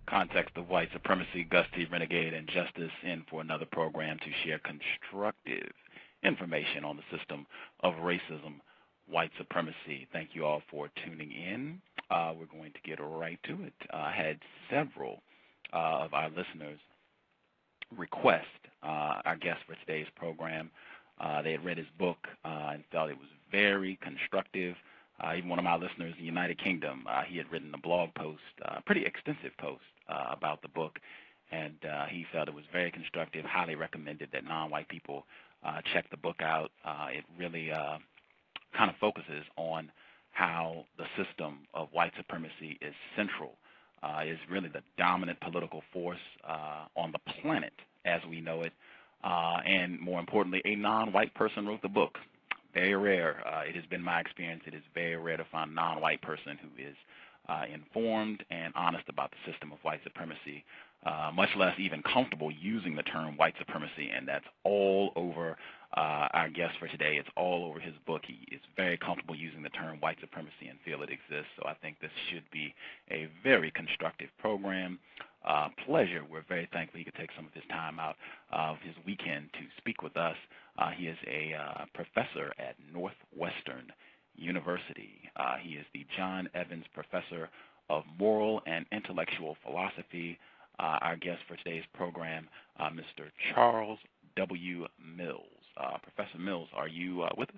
Context of White Supremacy, Gus T. Renegade, and Justice in for another program to share constructive information on the system of racism, white supremacy. Thank you all for tuning in. We're going to get right to it. I had several of our listeners request our guest for today's program. They had read his book and felt it was very constructive. Even one of my listeners in the United Kingdom, he had written a blog post, a pretty extensive post about the book, and he felt it was very constructive, highly recommended that non-white people check the book out. It really kind of focuses on how the system of white supremacy is central, is really the dominant political force on the planet as we know it, and more importantly, a non-white person wrote the book. Very rare. It has been my experience. It is very rare to find a non-white person who is informed and honest about the system of white supremacy, much less even comfortable using the term white supremacy, and that's all over our guest for today. It's all over his book. He is very comfortable using the term white supremacy and feel it exists, so I think this should be a very constructive program. Pleasure. We're very thankful he could take some of his time out of his weekend to speak with us. He is a professor at Northwestern University. He is the John Evans Professor of Moral and Intellectual Philosophy. Our guest for today's program, Mr. Charles W. Mills. Professor Mills, are you with us?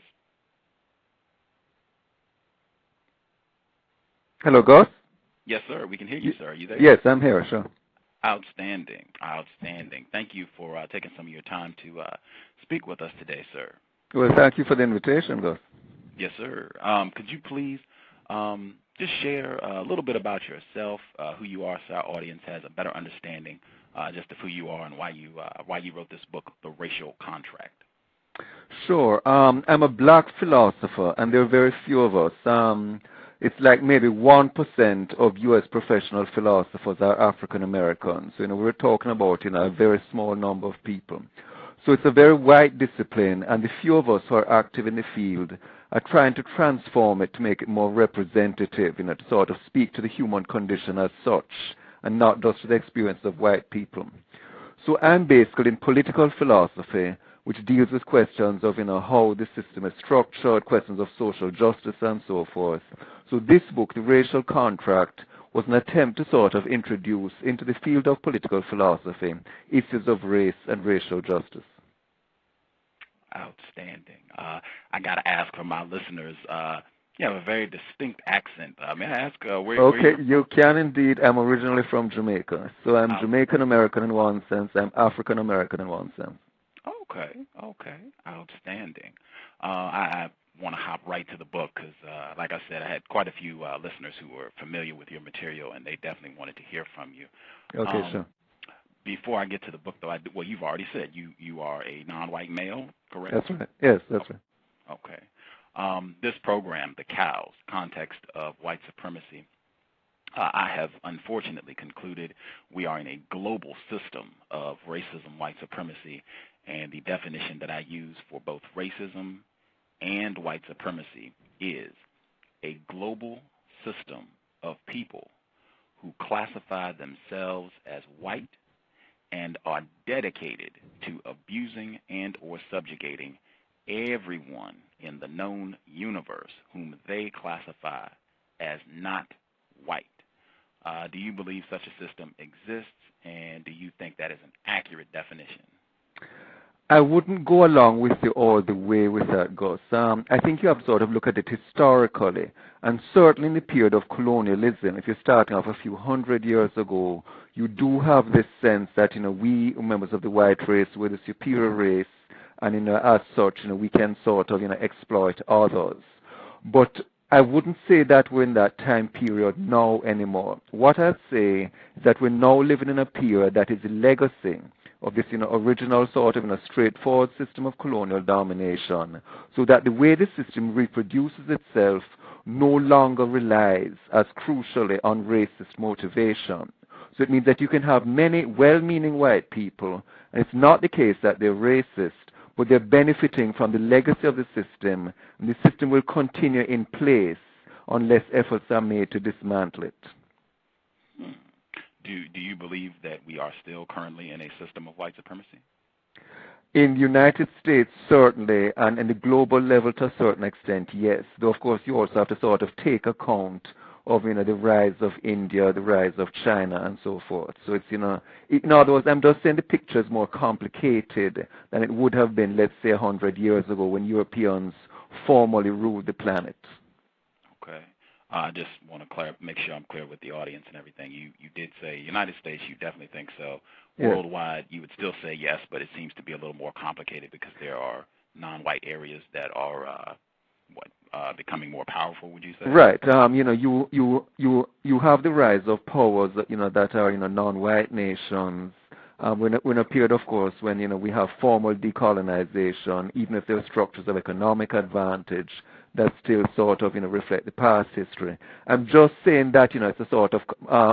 Hello, Gus. Yes, sir. We can hear you, sir. Are you there? Yes, I'm here, sir. Outstanding. Outstanding. Thank you for taking some of your time to speak with us today, sir. Well, thank you for the invitation, Gus. Yes, sir. Could you please just share a little bit about yourself, who you are, so our audience has a better understanding just of who you are and why you wrote this book, The Racial Contract? Sure. I'm a black philosopher, and there are very few of us. It's like maybe 1% of U.S. professional philosophers are African Americans. We're talking about a very small number of people. So it's a very wide discipline, and the few of us who are active in the field are trying to transform it to make it more representative, to sort of speak to the human condition as such, and not just to the experience of white people. So I'm basically in political philosophy, which deals with questions of how the system is structured, questions of social justice, and so forth. So this book, The Racial Contract, was an attempt to sort of introduce into the field of political philosophy issues of race and racial justice. Outstanding. I got to ask for my listeners, you have a very distinct accent. May I ask where Okay, you can indeed. I'm originally from Jamaica. So I'm Jamaican American in one sense. I'm African American in one sense. Okay. Outstanding. I want to hop right to the book because, like I said, I had quite a few listeners who were familiar with your material, and they definitely wanted to hear from you. Okay, sure. Before I get to the book, though, you've already said you are a non-white male, correct? That's right. Yes, that's right. Okay. This program, the C.O.W.S, Context of White Supremacy, I have unfortunately concluded we are in a global system of racism, white supremacy, and the definition that I use for both racism and white supremacy is a global system of people who classify themselves as white and are dedicated to abusing and or subjugating everyone in the known universe whom they classify as not white. Do you believe such a system exists, and do you think that is an accurate definition? I wouldn't go along with you all the way with that, Gus. I think you have to sort of look at it historically, and certainly in the period of colonialism, if you're starting off a few hundred years ago, you do have this sense that, we, members of the white race, were the superior race, and, as such, we can sort of, exploit others. But I wouldn't say that we're in that time period now anymore. What I'd say is that we're now living in a period that is a legacy of this original sort of straightforward system of colonial domination, so that the way the system reproduces itself no longer relies as crucially on racist motivation. So it means that you can have many well-meaning white people, and it's not the case that they're racist, but they're benefiting from the legacy of the system, and the system will continue in place unless efforts are made to dismantle it. Do do you believe that we are still currently in a system of white supremacy? In the United States, certainly, and in the global level to a certain extent, yes. Though, of course, you also have to sort of take account of, the rise of India, the rise of China, and so forth. So it's, in other words, I'm just saying the picture is more complicated than it would have been, let's say, 100 years ago when Europeans formally ruled the planet. Okay. I just want to make sure I'm clear with the audience and everything. You did say United States, you definitely think so. Worldwide, you would still say yes, but it seems to be a little more complicated because there are non-white areas that are becoming more powerful, would you say? Right. You have the rise of powers that are non-white nations. We're in a period, of course, when we have formal decolonization, even if there are structures of economic advantage that still sort of reflect the past history. I'm just saying that it's a sort of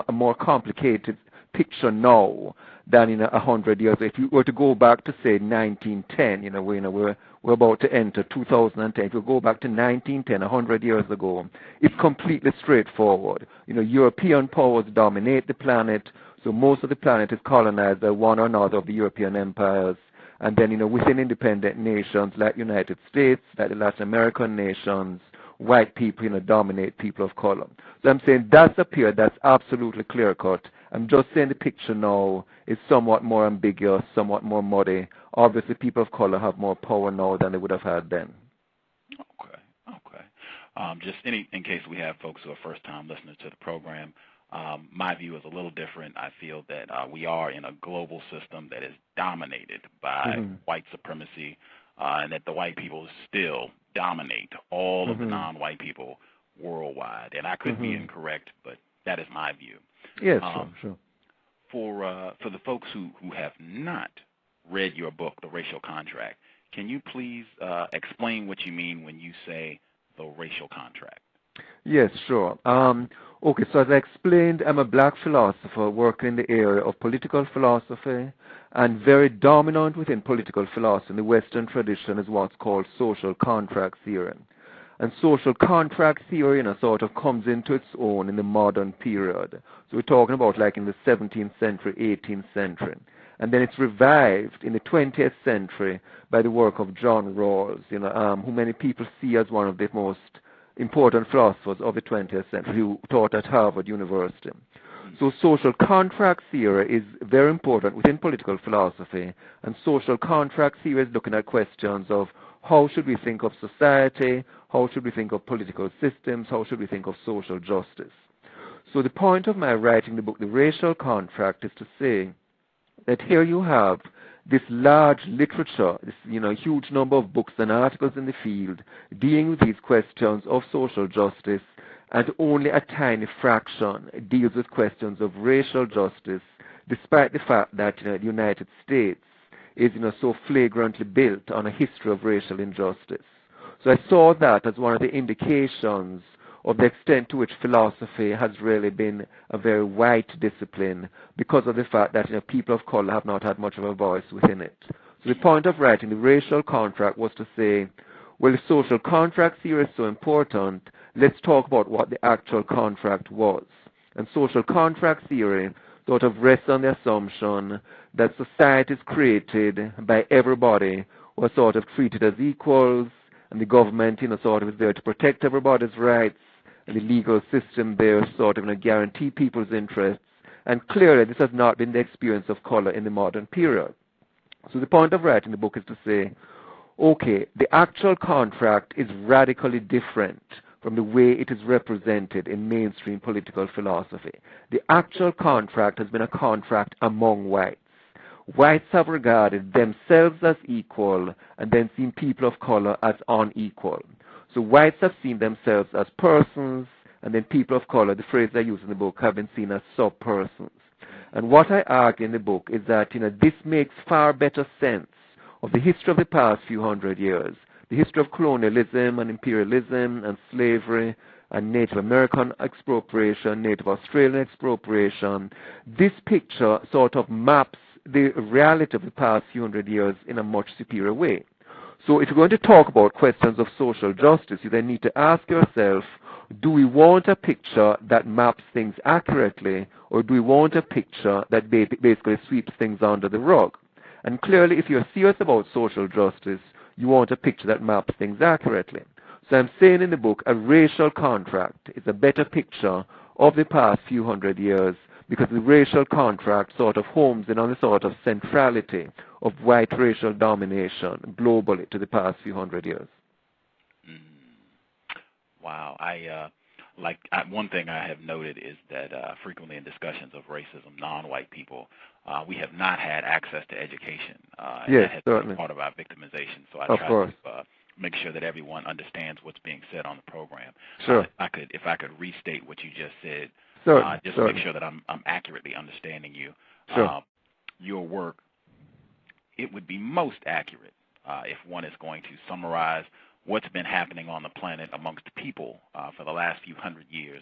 a more complicated picture now than 100 years. If you were to go back to say 1910, we're about to enter 2010. If you go back to 1910, 100 years ago, it's completely straightforward. European powers dominate the planet, so most of the planet is colonized by one or another of the European empires. And then, within independent nations like the United States, like the Latin American nations, white people, dominate people of color. So I'm saying that's a period that's absolutely clear-cut. I'm just saying the picture now is somewhat more ambiguous, somewhat more muddy. Obviously, people of color have more power now than they would have had then. Okay. Just in case we have folks who are first-time listeners to the program, my view is a little different. I feel that we are in a global system that is dominated by white supremacy, and that the white people still dominate all of the non-white people worldwide. And I could be incorrect, but that is my view. Yes, sure. For the folks who have not read your book, The Racial Contract, can you please explain what you mean when you say the racial contract? Yes, sure. Okay, so as I explained, I'm a black philosopher working in the area of political philosophy, and very dominant within political philosophy in the Western tradition is what's called social contract theory. And social contract theory, sort of comes into its own in the modern period. So we're talking about like in the 17th century, 18th century. And then it's revived in the 20th century by the work of John Rawls, who many people see as one of the most important philosophers of the 20th century, who taught at Harvard University. So social contract theory is very important within political philosophy, and social contract theory is looking at questions of how should we think of society, how should we think of political systems, how should we think of social justice. So the point of my writing the book, The Racial Contract, is to say that here you have this large literature, this huge number of books and articles in the field dealing with these questions of social justice, and only a tiny fraction deals with questions of racial justice, despite the fact that the United States is so flagrantly built on a history of racial injustice. So I saw that as one of the indications of the extent to which philosophy has really been a very white discipline, because of the fact that people of color have not had much of a voice within it. So the point of writing The Racial Contract was to say, well, if social contract theory is so important, let's talk about what the actual contract was. And social contract theory sort of rests on the assumption that society is created by everybody who are sort of treated as equals, and the government, sort of is there to protect everybody's rights, and the legal system there sort of guarantee people's interests. And clearly, this has not been the experience of color in the modern period. So the point of writing the book is to say, okay, the actual contract is radically different from the way it is represented in mainstream political philosophy. The actual contract has been a contract among whites. Whites have regarded themselves as equal and then seen people of color as unequal. So whites have seen themselves as persons, and then people of color, the phrase I use in the book, have been seen as sub-persons. And what I argue in the book is that this makes far better sense of the history of the past few hundred years, the history of colonialism and imperialism and slavery and Native American expropriation, Native Australian expropriation. This picture sort of maps the reality of the past few hundred years in a much superior way. So if you're going to talk about questions of social justice, you then need to ask yourself, Do we want a picture that maps things accurately, or do we want a picture that basically sweeps things under the rug? And clearly, if you're serious about social justice, you want a picture that maps things accurately. So I'm saying in the book, a racial contract is a better picture of the past few hundred years, because the racial contract sort of homes in on the sort of centrality of white racial domination globally to the past few hundred years. Wow. One thing I have noted is that frequently in discussions of racism, non-white people, we have not had access to education. And Yes, that has certainly. been part of our victimization. So I Of try course. to make sure that everyone understands what's being said on the program. Sure. If I could restate what you just said, just to make sure that I'm accurately understanding you. Sure. Your work, it would be most accurate if one is going to summarize what's been happening on the planet amongst people for the last few hundred years.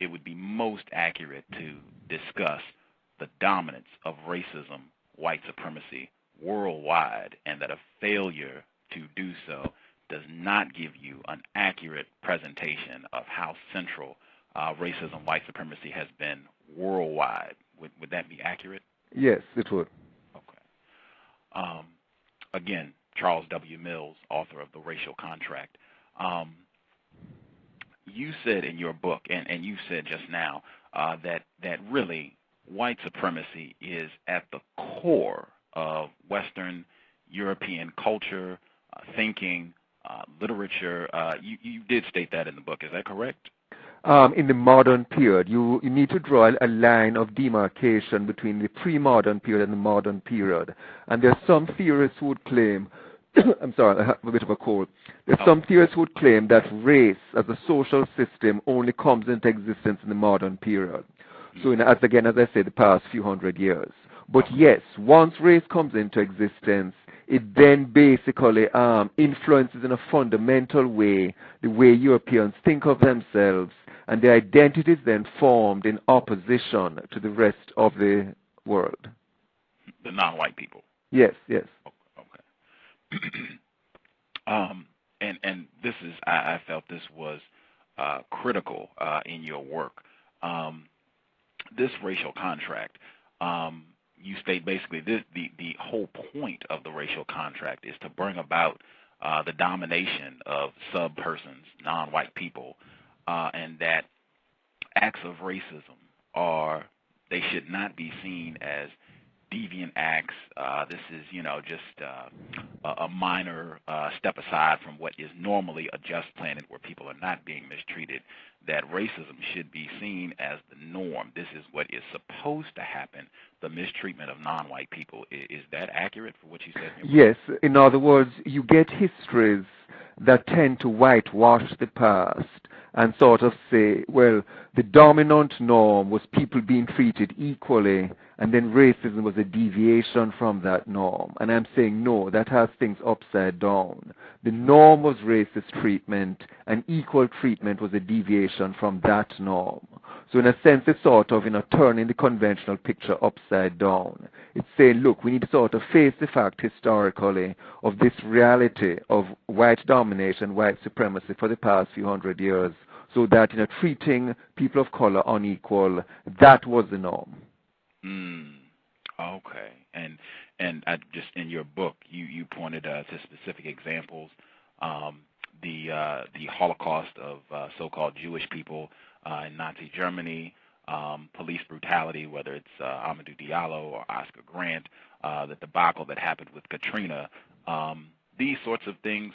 It would be most accurate to discuss the dominance of racism, white supremacy worldwide, and that a failure to do so does not give you an accurate presentation of how central racism, white supremacy has been worldwide. Would that be accurate? Yes, it would. Okay. Again, Charles W. Mills, author of The Racial Contract. You said in your book, and you said just now, that really white supremacy is at the core of Western European culture, thinking, literature. You did state that in the book. Is that correct? In the modern period, you need to draw a line of demarcation between the pre-modern period and the modern period. And there are some theorists who would claim, I'm sorry, I have a bit of a cold. There's some theorists who would claim that race as a social system only comes into existence in the modern period. So, as I said, the past few hundred years. But yes, once race comes into existence, it then basically influences in a fundamental way the way Europeans think of themselves, and their identity is then formed in opposition to the rest of the world. The non-white people. Yes, yes. Okay. And this is, I felt this was critical in your work. This racial contract, you state basically the whole point of the racial contract is to bring about the domination of sub-persons, non-white people, and that acts of racism they should not be seen as deviant acts. This is, just a minor step aside from what is normally a just planet where people are not being mistreated, that racism should be seen as the norm. This is what is supposed to happen, the mistreatment of non-white people. Is that accurate for what you said? Yes. In other words, you get histories that tend to whitewash the past and sort of say, well, the dominant norm was people being treated equally, and then racism was a deviation from that norm. And I'm saying, no, that has things upside down. The norm was racist treatment, and equal treatment was a deviation from that norm. So in a sense, it's sort of, turning the conventional picture upside down. It's saying, look, we need to sort of face the fact historically of this reality of white domination, white supremacy for the past few hundred years, so that, treating people of color unequal, that was the norm. Okay. And I just in your book, you pointed to specific examples, the Holocaust of so-called Jewish people in Nazi Germany, police brutality, whether it's Amadou Diallo or Oscar Grant, the debacle that happened with Katrina. These sorts of things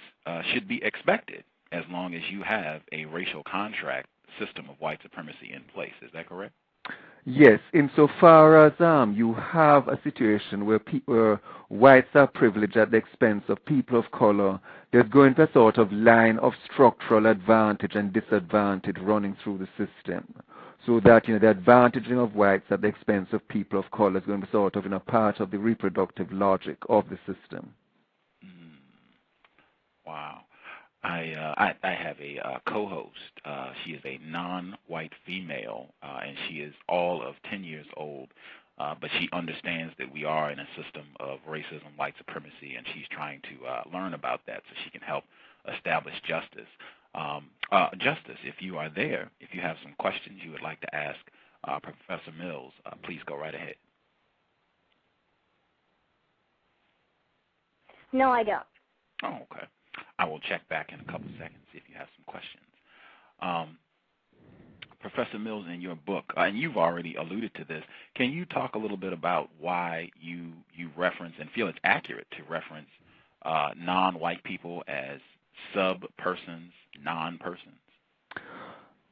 should be expected as long as you have a racial contract system of white supremacy in place. Is that correct? Yes, insofar as you have a situation where whites are privileged at the expense of people of color, there's going to be a sort of line of structural advantage and disadvantage running through the system. So that, the advantaging of whites at the expense of people of color is going to be sort of, part of the reproductive logic of the system. Wow. I have a co-host. She is a non-white female, and she is all of 10 years old, but she understands that we are in a system of racism, white supremacy, and she's trying to learn about that so she can help establish justice. Justice, if you are there, if you have some questions you would like to ask Professor Mills, please go right ahead. No, I don't. Oh, okay. I will check back in a couple seconds if you have some questions. Professor Mills, in your book, and you've already alluded to this, can you talk a little bit about why you reference and feel it's accurate to reference non-white people as sub-persons, non-persons?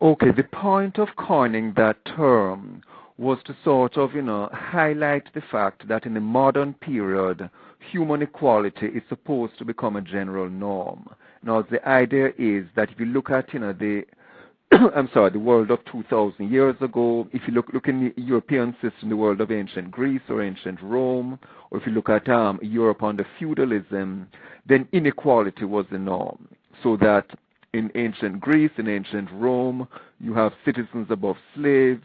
Okay, the point of coining that term was to sort of, highlight the fact that in the modern period, human equality is supposed to become a general norm. Now, the idea is that if you look at, the the world of 2,000 years ago, if you look in the European system, the world of ancient Greece or ancient Rome, or if you look at Europe under feudalism, then inequality was the norm. So that in ancient Greece, in ancient Rome, you have citizens above slaves.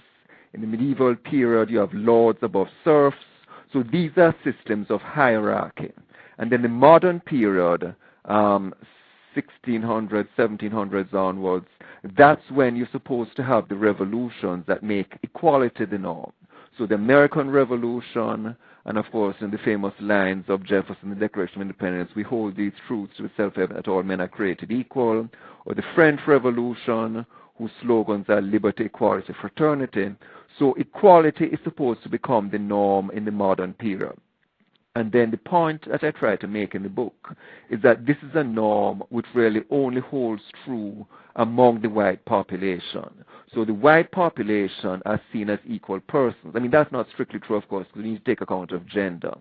In the medieval period, you have lords above serfs. So these are systems of hierarchy. And then the modern period, 1600s, 1700s onwards, that's when you're supposed to have the revolutions that make equality the norm. So the American Revolution, and of course in the famous lines of Jefferson, the Declaration of Independence, we hold these truths to be self-evident that all men are created equal, or the French Revolution, whose slogans are liberty, equality, fraternity. So equality is supposed to become the norm in the modern period. And then the point that I try to make in the book is that this is a norm which really only holds true among the white population. So the white population are seen as equal persons. I mean, that's not strictly true, of course, because we need to take account of gender.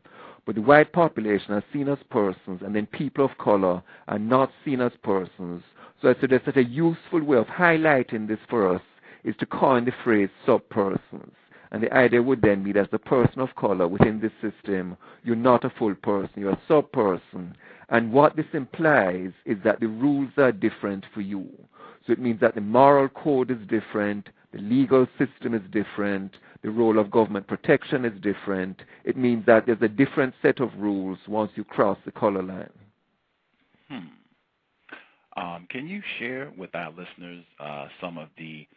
But the white population are seen as persons, and then people of color are not seen as persons. So I suggest that a useful way of highlighting this for us is to coin the phrase sub-persons. And the idea would then be that as a person of color within this system, you're not a full person, you're a sub-person. And what this implies is that the rules are different for you. So it means that the moral code is different, the legal system is different, the role of government protection is different. It means that there's a different set of rules once you cross the color line. Can you share with our listeners some of the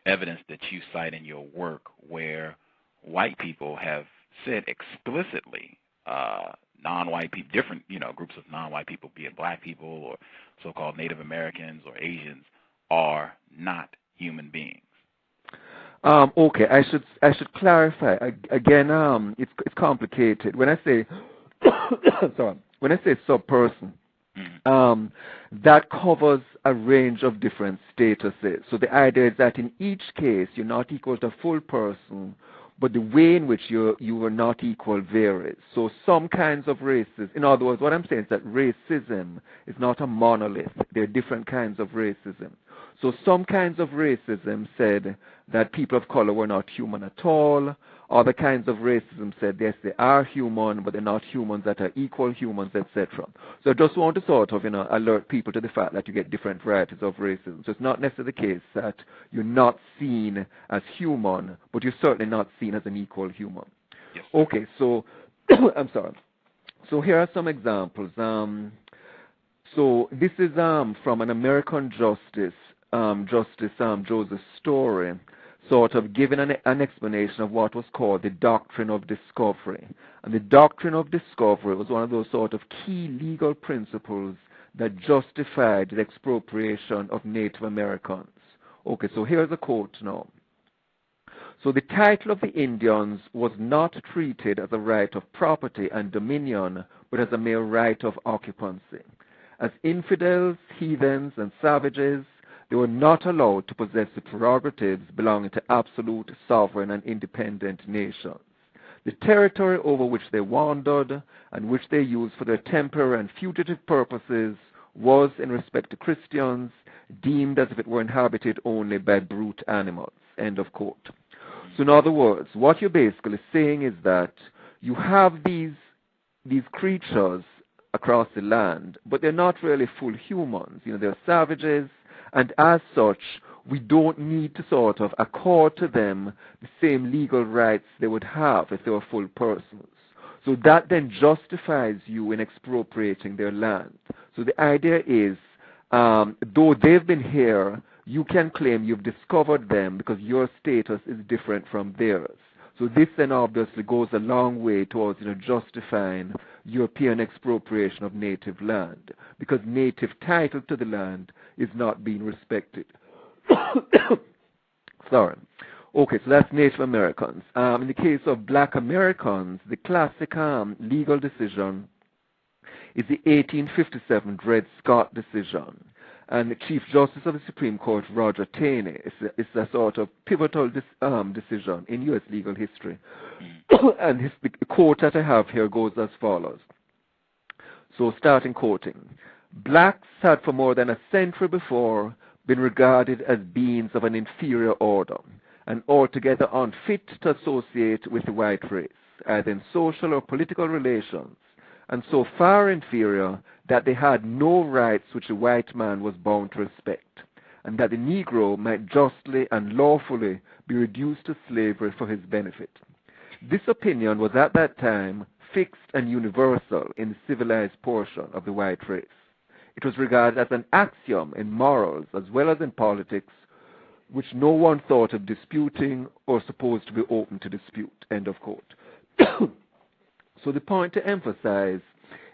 evidence that you cite in your work where white people have said explicitly non-white people, different groups of non-white people, be it black people or so-called Native Americans or Asians, are not human beings? Okay, I should clarify again. It's complicated. When I say when I say sub-person, that covers a range of different statuses. So the idea is that in each case, you're not equal to a full person, but the way in which you are not equal varies. So some kinds of races, in other words, what I'm saying is that racism is not a monolith. There are different kinds of racism. So some kinds of racism said that people of color were not human at all. Other kinds of racism said, yes, they are human, but they're not humans that are equal humans, etc. So I just want to sort of, alert people to the fact that you get different varieties of racism. So it's not necessarily the case that you're not seen as human, but you're certainly not seen as an equal human. Yes. Okay, so, I'm sorry. So here are some examples. So this is from an American Justice Joseph Story, sort of giving an explanation of what was called the doctrine of discovery. And the doctrine of discovery was one of those sort of key legal principles that justified the expropriation of Native Americans. Okay, so here's a quote now. So the title of the Indians was not treated as a right of property and dominion, but as a mere right of occupancy. As infidels, heathens, and savages, they were not allowed to possess the prerogatives belonging to absolute, sovereign, and independent nations. The territory over which they wandered and which they used for their temporary and fugitive purposes was, in respect to Christians, deemed as if it were inhabited only by brute animals. End of quote. So in other words, what you're basically saying is that you have these creatures across the land, but they're not really full humans. They're savages, and as such, we don't need to sort of accord to them the same legal rights they would have if they were full persons. So that then justifies you in expropriating their land. So the idea is though they've been here, you can claim you've discovered them because your status is different from theirs. So this then obviously goes a long way towards justifying European expropriation of native land, because native title to the land is not being respected. Sorry. Okay, so that's Native Americans. In the case of Black Americans, the classic legal decision is the 1857 Dred Scott decision. And the Chief Justice of the Supreme Court, Roger Taney, is a sort of pivotal decision in U.S. legal history. And the quote that I have here goes as follows. So starting quoting. Blacks had for more than a century before been regarded as beings of an inferior order and altogether unfit to associate with the white race, either in social or political relations, and so far inferior that they had no rights which a white man was bound to respect, and that the Negro might justly and lawfully be reduced to slavery for his benefit. This opinion was at that time fixed and universal in the civilized portion of the white race. It was regarded as an axiom in morals as well as in politics, which no one thought of disputing or supposed to be open to dispute. End of quote. So the point to emphasize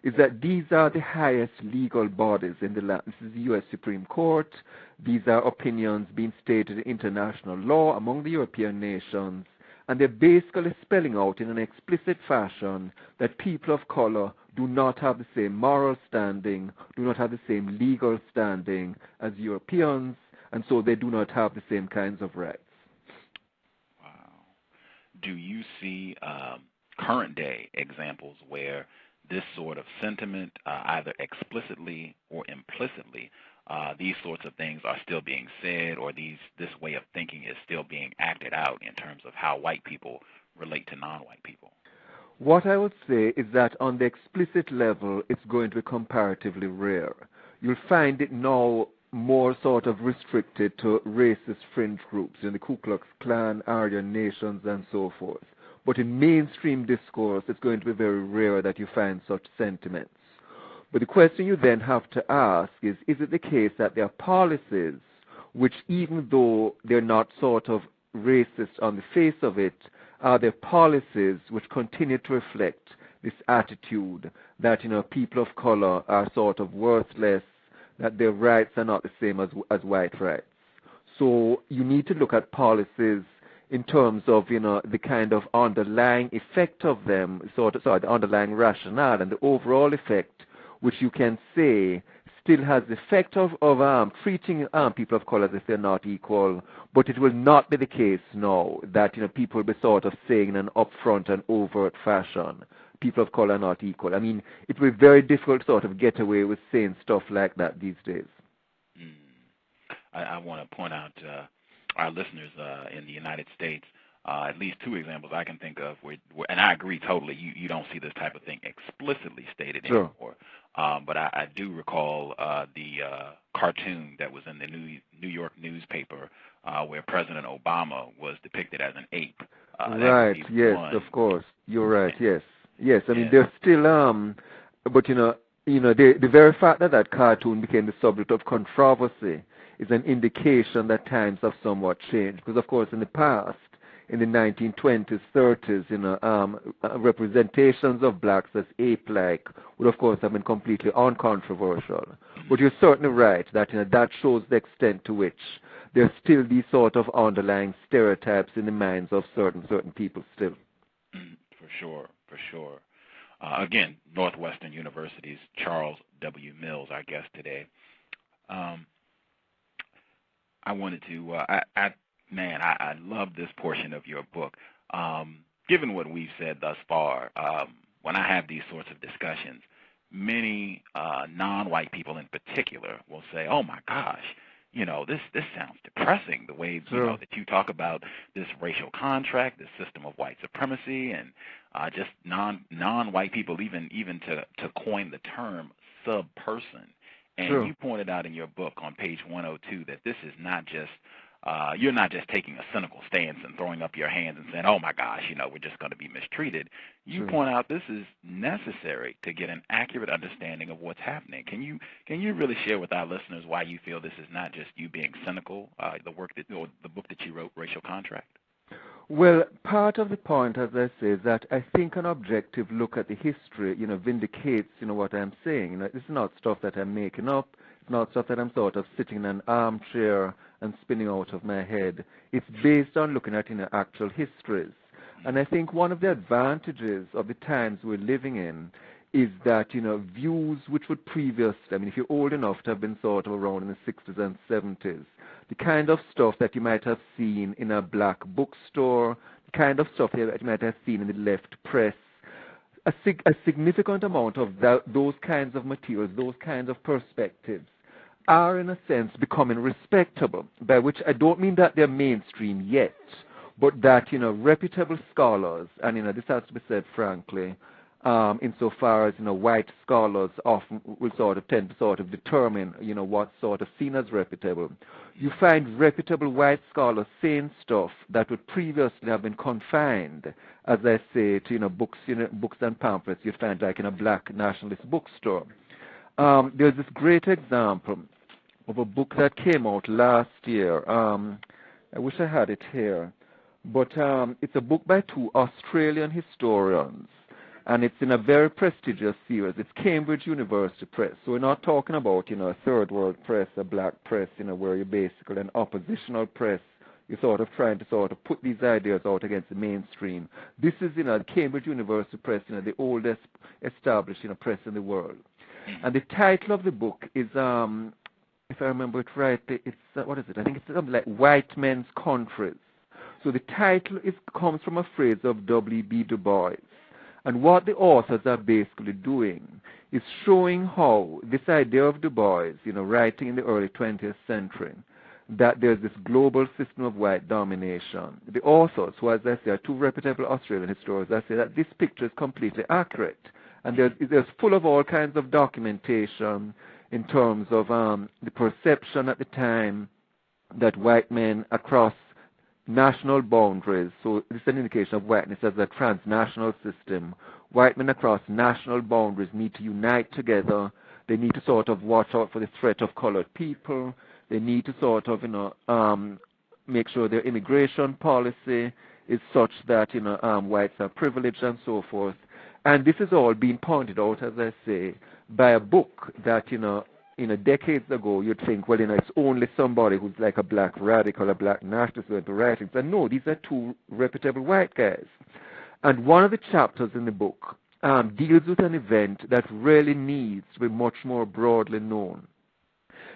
is that these are the highest legal bodies in the land. This is the U.S. Supreme Court. These are opinions being stated in international law among the European nations, and they're basically spelling out in an explicit fashion that people of color do not have the same moral standing, do not have the same legal standing as Europeans, and so they do not have the same kinds of rights. Wow. Do you see current day examples where this sort of sentiment, either explicitly or implicitly, these sorts of things are still being said, or this way of thinking is still being acted out in terms of how white people relate to non-white people? What I would say is that on the explicit level, it's going to be comparatively rare. You'll find it now more sort of restricted to racist fringe groups, the Ku Klux Klan, Aryan Nations, and so forth. But in mainstream discourse, it's going to be very rare that you find such sentiments. But the question you then have to ask is it the case that there are policies which, even though they're not sort of racist on the face of it, are there policies which continue to reflect this attitude that, people of color are sort of worthless, that their rights are not the same as white rights? So you need to look at policies in terms of, the kind of underlying effect of them, the underlying rationale and the overall effect, which you can say still has the effect of treating people of color as if they're not equal, but it will not be the case now that, people will be sort of saying in an upfront and overt fashion, people of color are not equal. I mean, it will be very difficult to sort of get away with saying stuff like that these days. I want to point out our listeners in the United States, at least two examples I can think of where and I agree totally, you don't see this type of thing explicitly stated anymore. But I do recall the cartoon that was in the New York newspaper where President Obama was depicted as an ape. Right, yes, of course. You're right, yes. Yes, I mean, there's still, but the very fact that that cartoon became the subject of controversy is an indication that times have somewhat changed. Because, of course, in the past, in the 1920s, 30s, representations of blacks as ape-like would, of course, have been completely uncontroversial. But you're certainly right that that shows the extent to which there's still these sort of underlying stereotypes in the minds of certain people still. For sure. Again, Northwestern University's Charles W. Mills, our guest today. I wanted to, I love this portion of your book. Given what we've said thus far, when I have these sorts of discussions, many non-white people in particular will say, oh my gosh, this sounds depressing, the way that you talk about this racial contract, this system of white supremacy, and just non-white people even to coin the term sub-person. And you pointed out in your book on page 102 that this is not just you're not just taking a cynical stance and throwing up your hands and saying, oh my gosh, we're just going to be mistreated. You point out this is necessary to get an accurate understanding of what's happening. Can you really share with our listeners why you feel this is not just you being cynical, the book that you wrote, Racial Contract? Well, part of the point, as I say, is that I think an objective look at the history, vindicates, what I'm saying. It's not stuff that I'm making up. It's not stuff that I'm sort of sitting in an armchair and spinning out of my head. It's based on looking at, actual histories. And I think one of the advantages of the times we're living in is that, views which would previously, if you're old enough to have been sort of around in the 60s and 70s, the kind of stuff that you might have seen in a black bookstore, the kind of stuff that you might have seen in the left press, a significant amount of those kinds of materials, those kinds of perspectives, are in a sense becoming respectable, by which I don't mean that they're mainstream yet, but that, reputable scholars, and, this has to be said frankly, insofar as, white scholars often will tend to determine, what's seen as reputable. You find reputable white scholars saying stuff that would previously have been confined, as I say, to, books and pamphlets you'd find like in a black nationalist bookstore. There's this great example of a book that came out last year. I wish I had it here, but it's a book by two Australian historians, and it's in a very prestigious series. It's Cambridge University Press. So we're not talking about, a third world press, a black press, where you're basically an oppositional press. You're trying to put these ideas out against the mainstream. This is, Cambridge University Press, the oldest established, press in the world. And the title of the book is, if I remember it right, it's, what is it? I think it's something like White Men's Countries. So the title comes from a phrase of W.B. Du Bois. And what the authors are basically doing is showing how this idea of Du Bois, writing in the early 20th century, that there's this global system of white domination. The authors, who as I say are two reputable Australian historians, I say that this picture is completely accurate. And there's full of all kinds of documentation in terms of the perception at the time that white men across national boundaries, so this is an indication of whiteness as a transnational system. White men across national boundaries need to unite together. They need to watch out for the threat of colored people. They need to make sure their immigration policy is such that whites are privileged and so forth. And this is all being pointed out, as I say, by a book that decades ago, you'd think, well, it's only somebody who's like a black radical, a black nationalist who writes it. But no, these are two reputable white guys. And one of the chapters in the book deals with an event that really needs to be much more broadly known.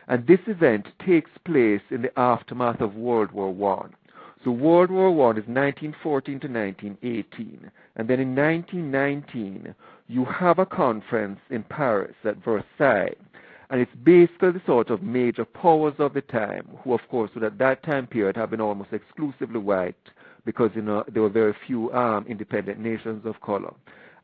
And this event takes place in the aftermath of World War I. So World War I is 1914 to 1918. And then in 1919, you have a conference in Paris at Versailles. And it's basically the major powers of the time, who of course would at that time period have been almost exclusively white, because there were very few independent nations of color.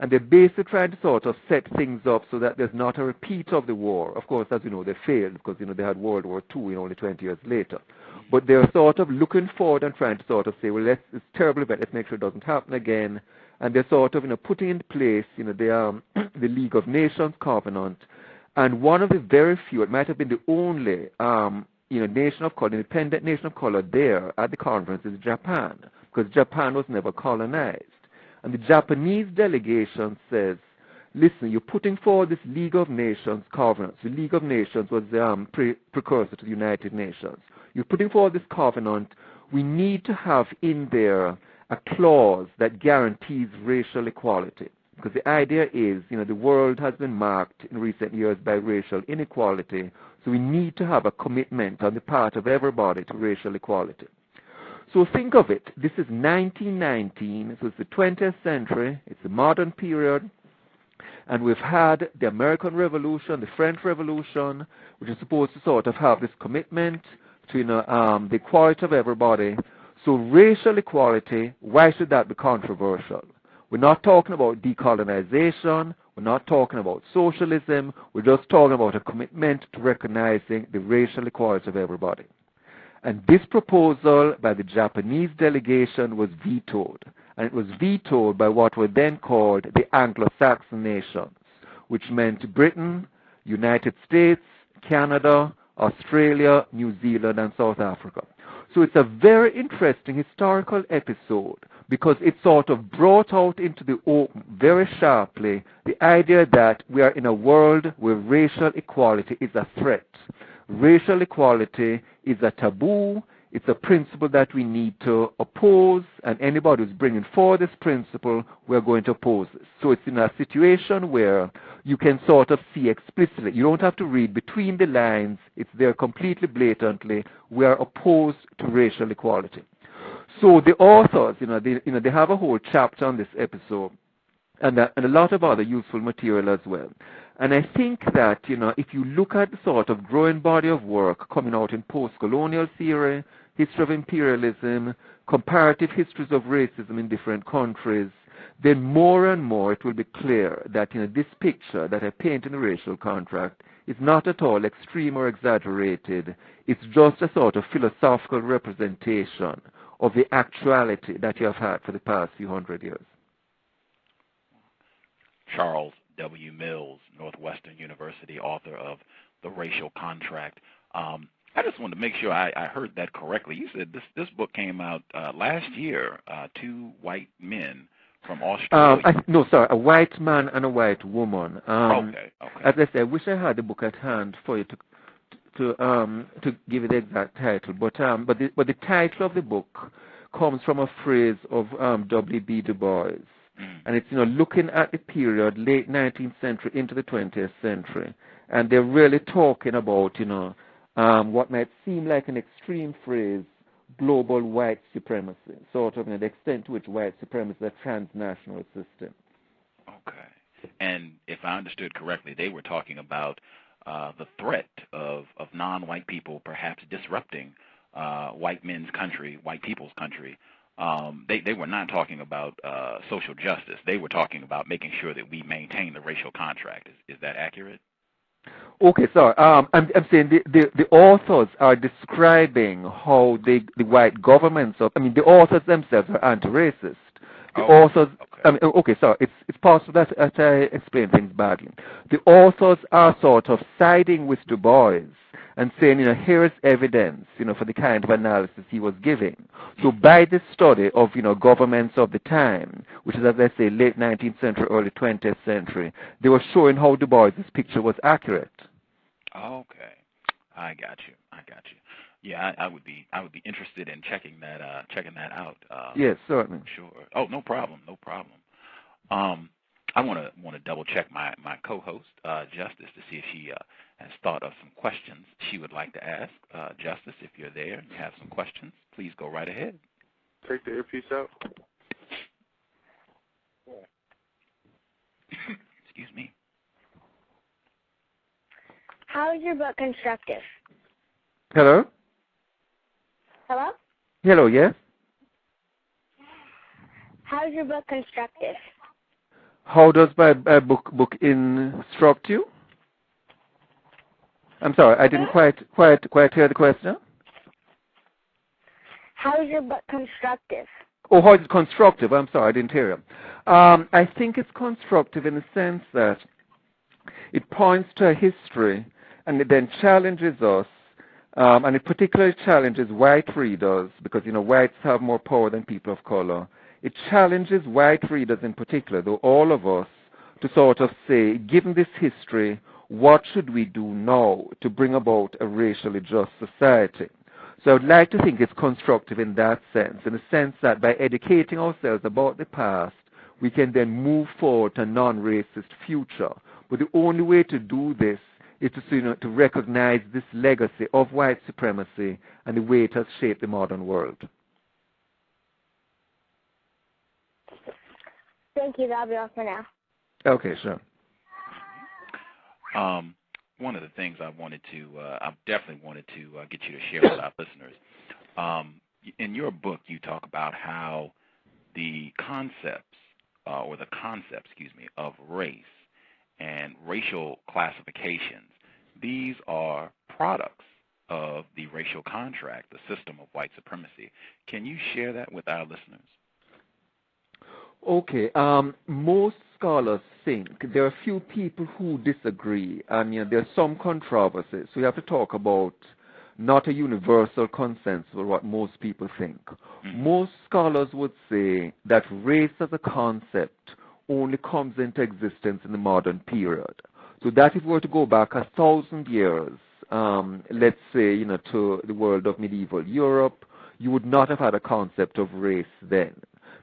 And they're basically trying to set things up so that there's not a repeat of the war. Of course, as you know, they failed because they had World War II only 20 years later. But they're looking forward and trying to say, well, it's terrible, but let's make sure it doesn't happen again. And they're putting in place, the League of Nations Covenant. And one of the very few, it might have been the only, nation of color, independent nation of color there at the conference is Japan, because Japan was never colonized. And the Japanese delegation says, listen, you're putting forward this League of Nations covenant. The League of Nations was the precursor to the United Nations. You're putting forward this covenant. We need to have in there a clause that guarantees racial equality. Because the idea is, the world has been marked in recent years by racial inequality, so we need to have a commitment on the part of everybody to racial equality. So think of it, this is 1919, so it's the 20th century, it's the modern period, and we've had the American Revolution, the French Revolution, which is supposed to have this commitment to the equality of everybody. So racial equality, why should that be controversial? We're not talking about decolonization. We're not talking about socialism. We're just talking about a commitment to recognizing the racial equality of everybody. And this proposal by the Japanese delegation was vetoed. And it was vetoed by what were then called the Anglo-Saxon nations, which meant Britain, United States, Canada, Australia, New Zealand, and South Africa. So it's a very interesting historical episode because it sort of brought out into the open very sharply the idea that we are in a world where racial equality is a threat. Racial equality is a taboo. It's a principle that we need to oppose, and anybody who's bringing forward this principle, we're going to oppose this. So it's in a situation where you can sort of see explicitly. You don't have to read between the lines. It's there completely blatantly. We are opposed to racial equality. So the authors, they have a whole chapter on this episode, and a lot of other useful material as well. And I think that, if you look at the sort of growing body of work coming out in post-colonial theory, history of imperialism, comparative histories of racism in different countries, then more and more it will be clear that this picture that I paint in the racial contract is not at all extreme or exaggerated. It's just a sort of philosophical representation of the actuality that you have had for the past few hundred years. Charles W. Mills, Northwestern University, author of The Racial Contract. I just wanted to make sure I heard that correctly. You said this book came out last year, two white men from Australia. No, sorry, a white man and a white woman. Okay. As I said, I wish I had the book at hand for you to give you the exact title. But the title of the book comes from a phrase of W.B. Du Bois. And it's, looking at the period, late 19th century into the 20th century. And they're really talking about, what might seem like an extreme phrase, global white supremacy, sort of the extent to which white supremacy is a transnational system. Okay. And if I understood correctly, they were talking about the threat of non-white people perhaps disrupting white men's country, white people's country. They were not talking about social justice. They were talking about making sure that we maintain the racial contract. Is that accurate? Okay, sorry. I'm saying the authors are describing how the white governments the authors themselves are anti-racist. The authors, okay. Sorry, it's possible that I explain things badly. The authors are sort of siding with Du Bois and saying, here's evidence, for the kind of analysis he was giving. So by this study of, governments of the time, which is, as I say, late 19th century, early 20th century, they were showing how Du Bois' picture was accurate. Okay, I got you. Yeah, I would be interested in checking that out. Yes, certainly. Sure. Oh, no problem. I want to double check my co-host Justice to see if she has thought of some questions she would like to ask. Justice, if you're there and you have some questions, please go right ahead. Take the earpiece out. Excuse me. How is your book constructive? Hello? Hello? Hello, yes? How is your book constructive? How does my book instruct you? I'm sorry, I didn't quite hear the question. How is your book constructive? Oh, how is it constructive? I'm sorry, I didn't hear you. I think it's constructive in the sense that it points to a history and it then challenges us, and it particularly challenges white readers because, whites have more power than people of color. It challenges white readers in particular, though all of us, to sort of say, given this history, what should we do now to bring about a racially just society? So I would like to think it's constructive in that sense, in the sense that by educating ourselves about the past, we can then move forward to a non-racist future. But the only way to do this is to recognize this legacy of white supremacy and the way it has shaped the modern world. Thank you. That'll be all for now. Okay, sure. One of the things I definitely wanted to get you to share with our listeners. In your book, you talk about how the concepts of race and racial classifications, these are products of the racial contract, the system of white supremacy. Can you share that with our listeners? Okay. Most scholars think there are a few people who disagree, and there's some controversies. So you have to talk about not a universal consensus of what most people think. Mm-hmm. Most scholars would say that race as a concept only comes into existence in the modern period. So that if we were to go back 1,000 years, let's say, to the world of medieval Europe, you would not have had a concept of race then.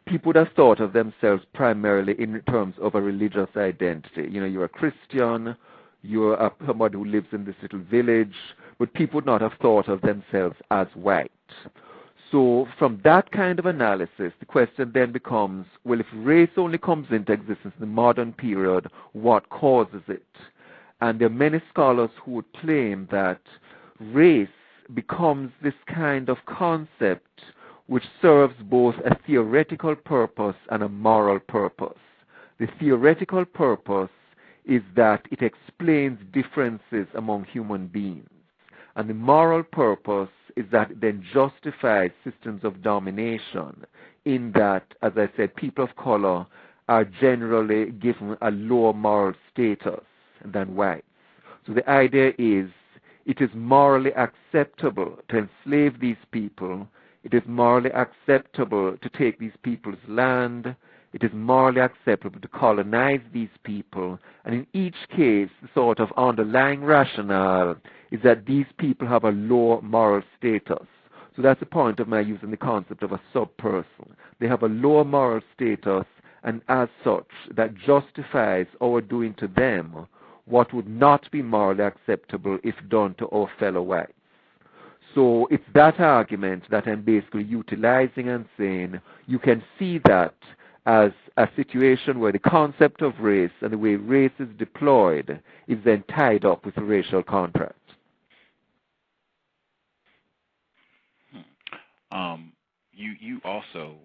People would have thought of themselves primarily in terms of a religious identity. You're a Christian, you're somebody who lives in this little village, but people would not have thought of themselves as white. So from that kind of analysis, the question then becomes, well, if race only comes into existence in the modern period, what causes it? And there are many scholars who would claim that race becomes this kind of concept which serves both a theoretical purpose and a moral purpose. The theoretical purpose is that it explains differences among human beings. And the moral purpose is that it then justifies systems of domination in that, as I said, people of color are generally given a lower moral status than whites. So the idea is it is morally acceptable to enslave these people. It is morally acceptable to take these people's land. It is morally acceptable to colonize these people. And in each case, the sort of underlying rationale is that these people have a low moral status. So that's the point of my using the concept of a sub-person. They have a lower moral status, and as such, that justifies our doing to them what would not be morally acceptable if done to our fellow whites. So it's that argument that I'm basically utilizing and saying you can see that as a situation where the concept of race and the way race is deployed is then tied up with a racial contract. You also,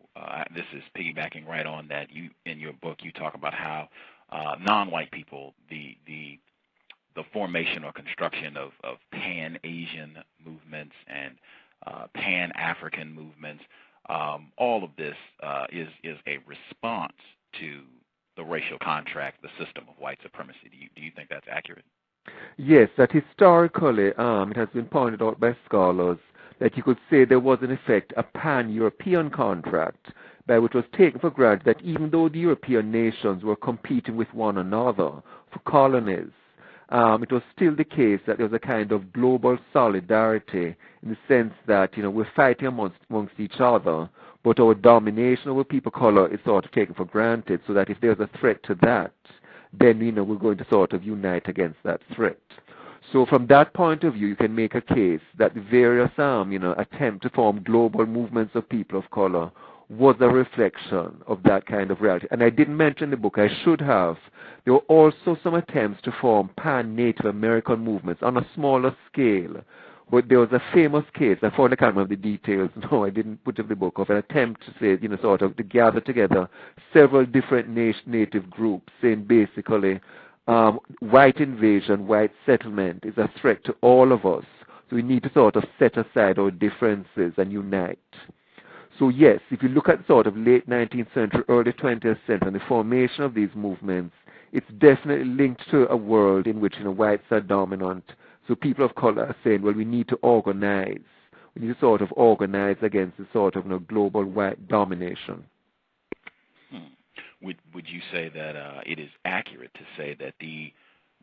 this is piggybacking right on that, in your book you talk about how non-white people, the formation or construction of pan-Asian movements and pan-African movements, all of this is a response to the racial contract, the system of white supremacy. Do you think that's accurate? Yes, that historically it has been pointed out by scholars that you could say there was in effect a pan-European contract by which was taken for granted that even though the European nations were competing with one another for colonies, it was still the case that there was a kind of global solidarity in the sense that, we're fighting amongst each other, but our domination over people of color is sort of taken for granted, so that if there's a threat to that, then, we're going to sort of unite against that threat. So from that point of view, you can make a case that the various, attempt to form global movements of people of color was a reflection of that kind of reality. And I didn't mention in the book, I should have. There were also some attempts to form pan-Native American movements on a smaller scale. But there was a famous case, I can't remember the details, no, I didn't put it in the book, of an attempt to say, sort of to gather together several different native groups, saying basically, white invasion, white settlement is a threat to all of us. So we need to sort of set aside our differences and unite. So yes, if you look at sort of late 19th century, early 20th century, and the formation of these movements, it's definitely linked to a world in which whites are dominant. So people of color are saying, well, we need to organize. We need to sort of organize against the sort of global white domination. Would you say that it is accurate to say that the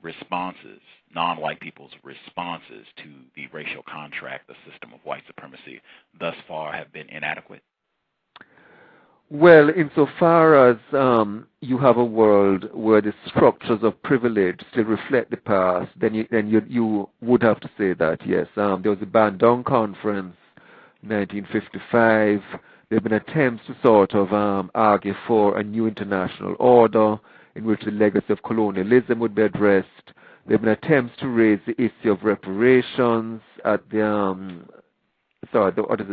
responses, non-white people's responses to the racial contract, the system of white supremacy, thus far have been inadequate? Well, insofar as you have a world where the structures of privilege still reflect the past, then you would have to say that, yes. There was the Bandung Conference, 1955. There have been attempts to sort of argue for a new international order in which the legacy of colonialism would be addressed. There have been attempts to raise the issue of reparations at the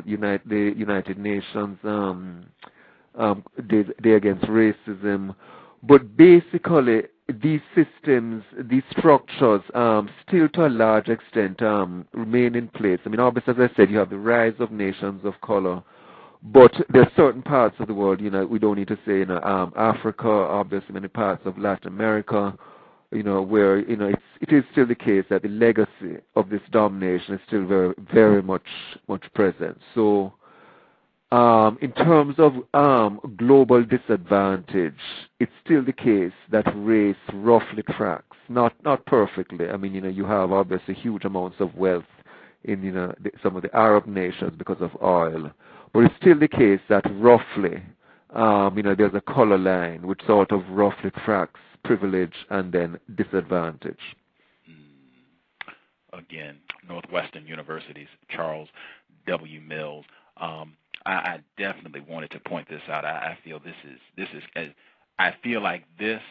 United Nations Day Against Racism. But basically, these systems, these structures, still to a large extent remain in place. I mean, obviously, as I said, you have the rise of nations of color, but there are certain parts of the world, we don't need to say, Africa, obviously, many parts of Latin America, where, it is still the case that the legacy of this domination is still very, very much present. So, in terms of global disadvantage, it's still the case that race roughly tracks, not perfectly. I mean, you have obviously huge amounts of wealth in some of the Arab nations because of oil, but it's still the case that roughly, there's a color line which sort of roughly tracks privilege and then disadvantage. Again, Northwestern University's Charles W. Mills. I definitely wanted to point this out. I feel I feel like this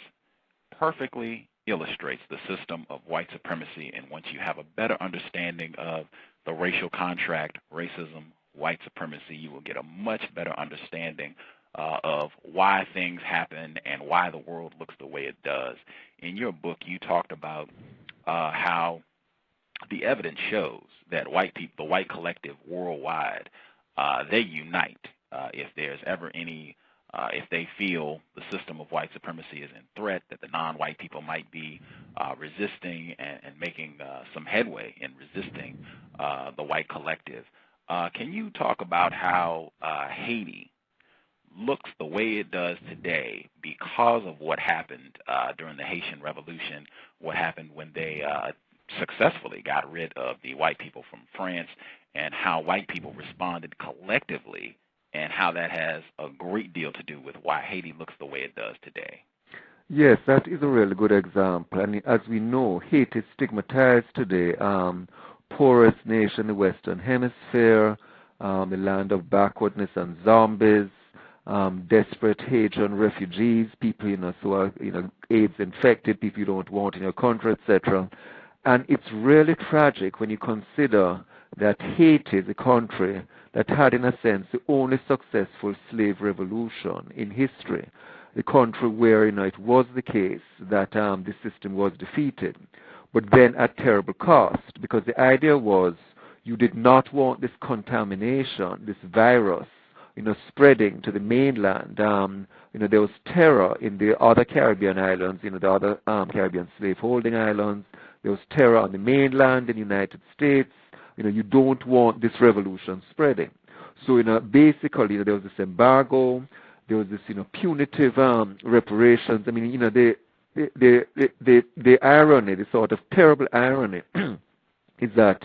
perfectly illustrates the system of white supremacy, and once you have a better understanding of the racial contract, racism, white supremacy, you will get a much better understanding of why things happen and why the world looks the way it does. In your book, you talked about how the evidence shows that white people, the white collective worldwide, they unite if there's ever any, if they feel the system of white supremacy is in threat, that the non-white people might be resisting and making some headway in resisting the white collective. Can you talk about how Haiti looks the way it does today because of what happened during the Haitian Revolution, what happened when they successfully got rid of the white people from France, and how white people responded collectively, and how that has a great deal to do with why Haiti looks the way it does today? Yes, that is a really good example. And as we know, Haiti is stigmatized today, poorest nation in the Western Hemisphere, the land of backwardness and zombies, desperate Haitian refugees, people who are AIDS infected, people you don't want in your country, etc. And it's really tragic when you consider that Haiti is a country that had, in a sense, the only successful slave revolution in history, the country where it was the case that the system was defeated, but then at terrible cost, because the idea was you did not want this contamination, this virus, spreading to the mainland. There was terror in the other Caribbean islands, the other Caribbean slaveholding islands. There was terror on the mainland in the United States. You don't want this revolution spreading. So, basically, there was this embargo. There was this, punitive reparations. I mean, the irony, the sort of terrible irony, is that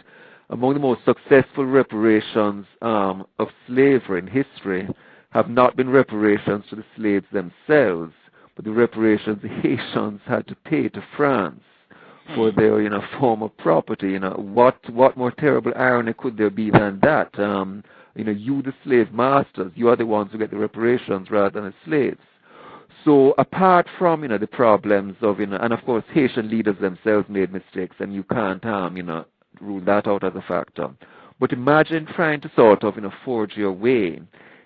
among the most successful reparations of slavery in history have not been reparations to the slaves themselves, but the reparations the Haitians had to pay to France for their, former property. What more terrible irony could there be than that? You, the slave masters, you are the ones who get the reparations rather than the slaves. So apart from, the problems of, and of course Haitian leaders themselves made mistakes, and you can't, rule that out as a factor. But imagine trying to sort of, forge your way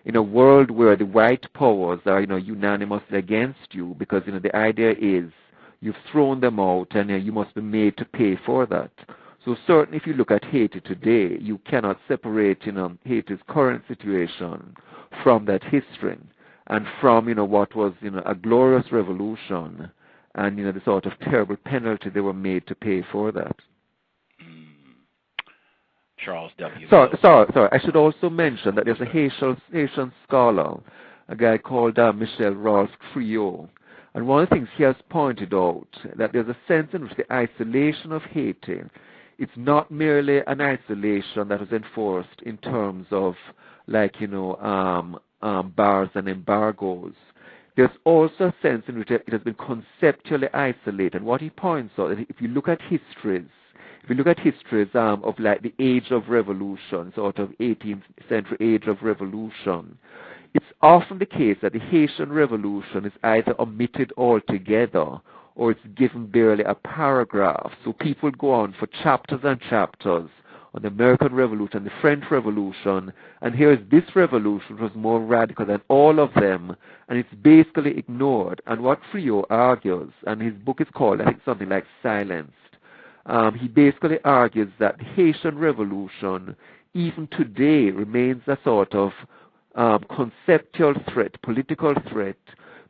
in a world where the white powers are, unanimously against you, because, the idea is you've thrown them out and you must be made to pay for that. So certainly if you look at Haiti today, you cannot separate, Haiti's current situation from that history and from, what was, a glorious revolution and, the sort of terrible penalty they were made to pay for that. Charles W. Sorry. I should also mention that there's a Haitian scholar, a guy called Michel Rolf Trio, and one of the things he has pointed out that there's a sense in which the isolation of Haiti, it's not merely an isolation that was enforced in terms of bars and embargoes. There's also a sense in which it has been conceptually isolated. And what he points out, that if you look at histories of like the Age of Revolution, sort of 18th century Age of Revolution, it's often the case that the Haitian Revolution is either omitted altogether or it's given barely a paragraph. So people go on for chapters and chapters on the American Revolution, the French Revolution, and here's this revolution was more radical than all of them, and it's basically ignored. And what Friot argues, and his book is called, I think, something like Silenced, he basically argues that the Haitian Revolution, even today, remains a sort of conceptual threat, political threat,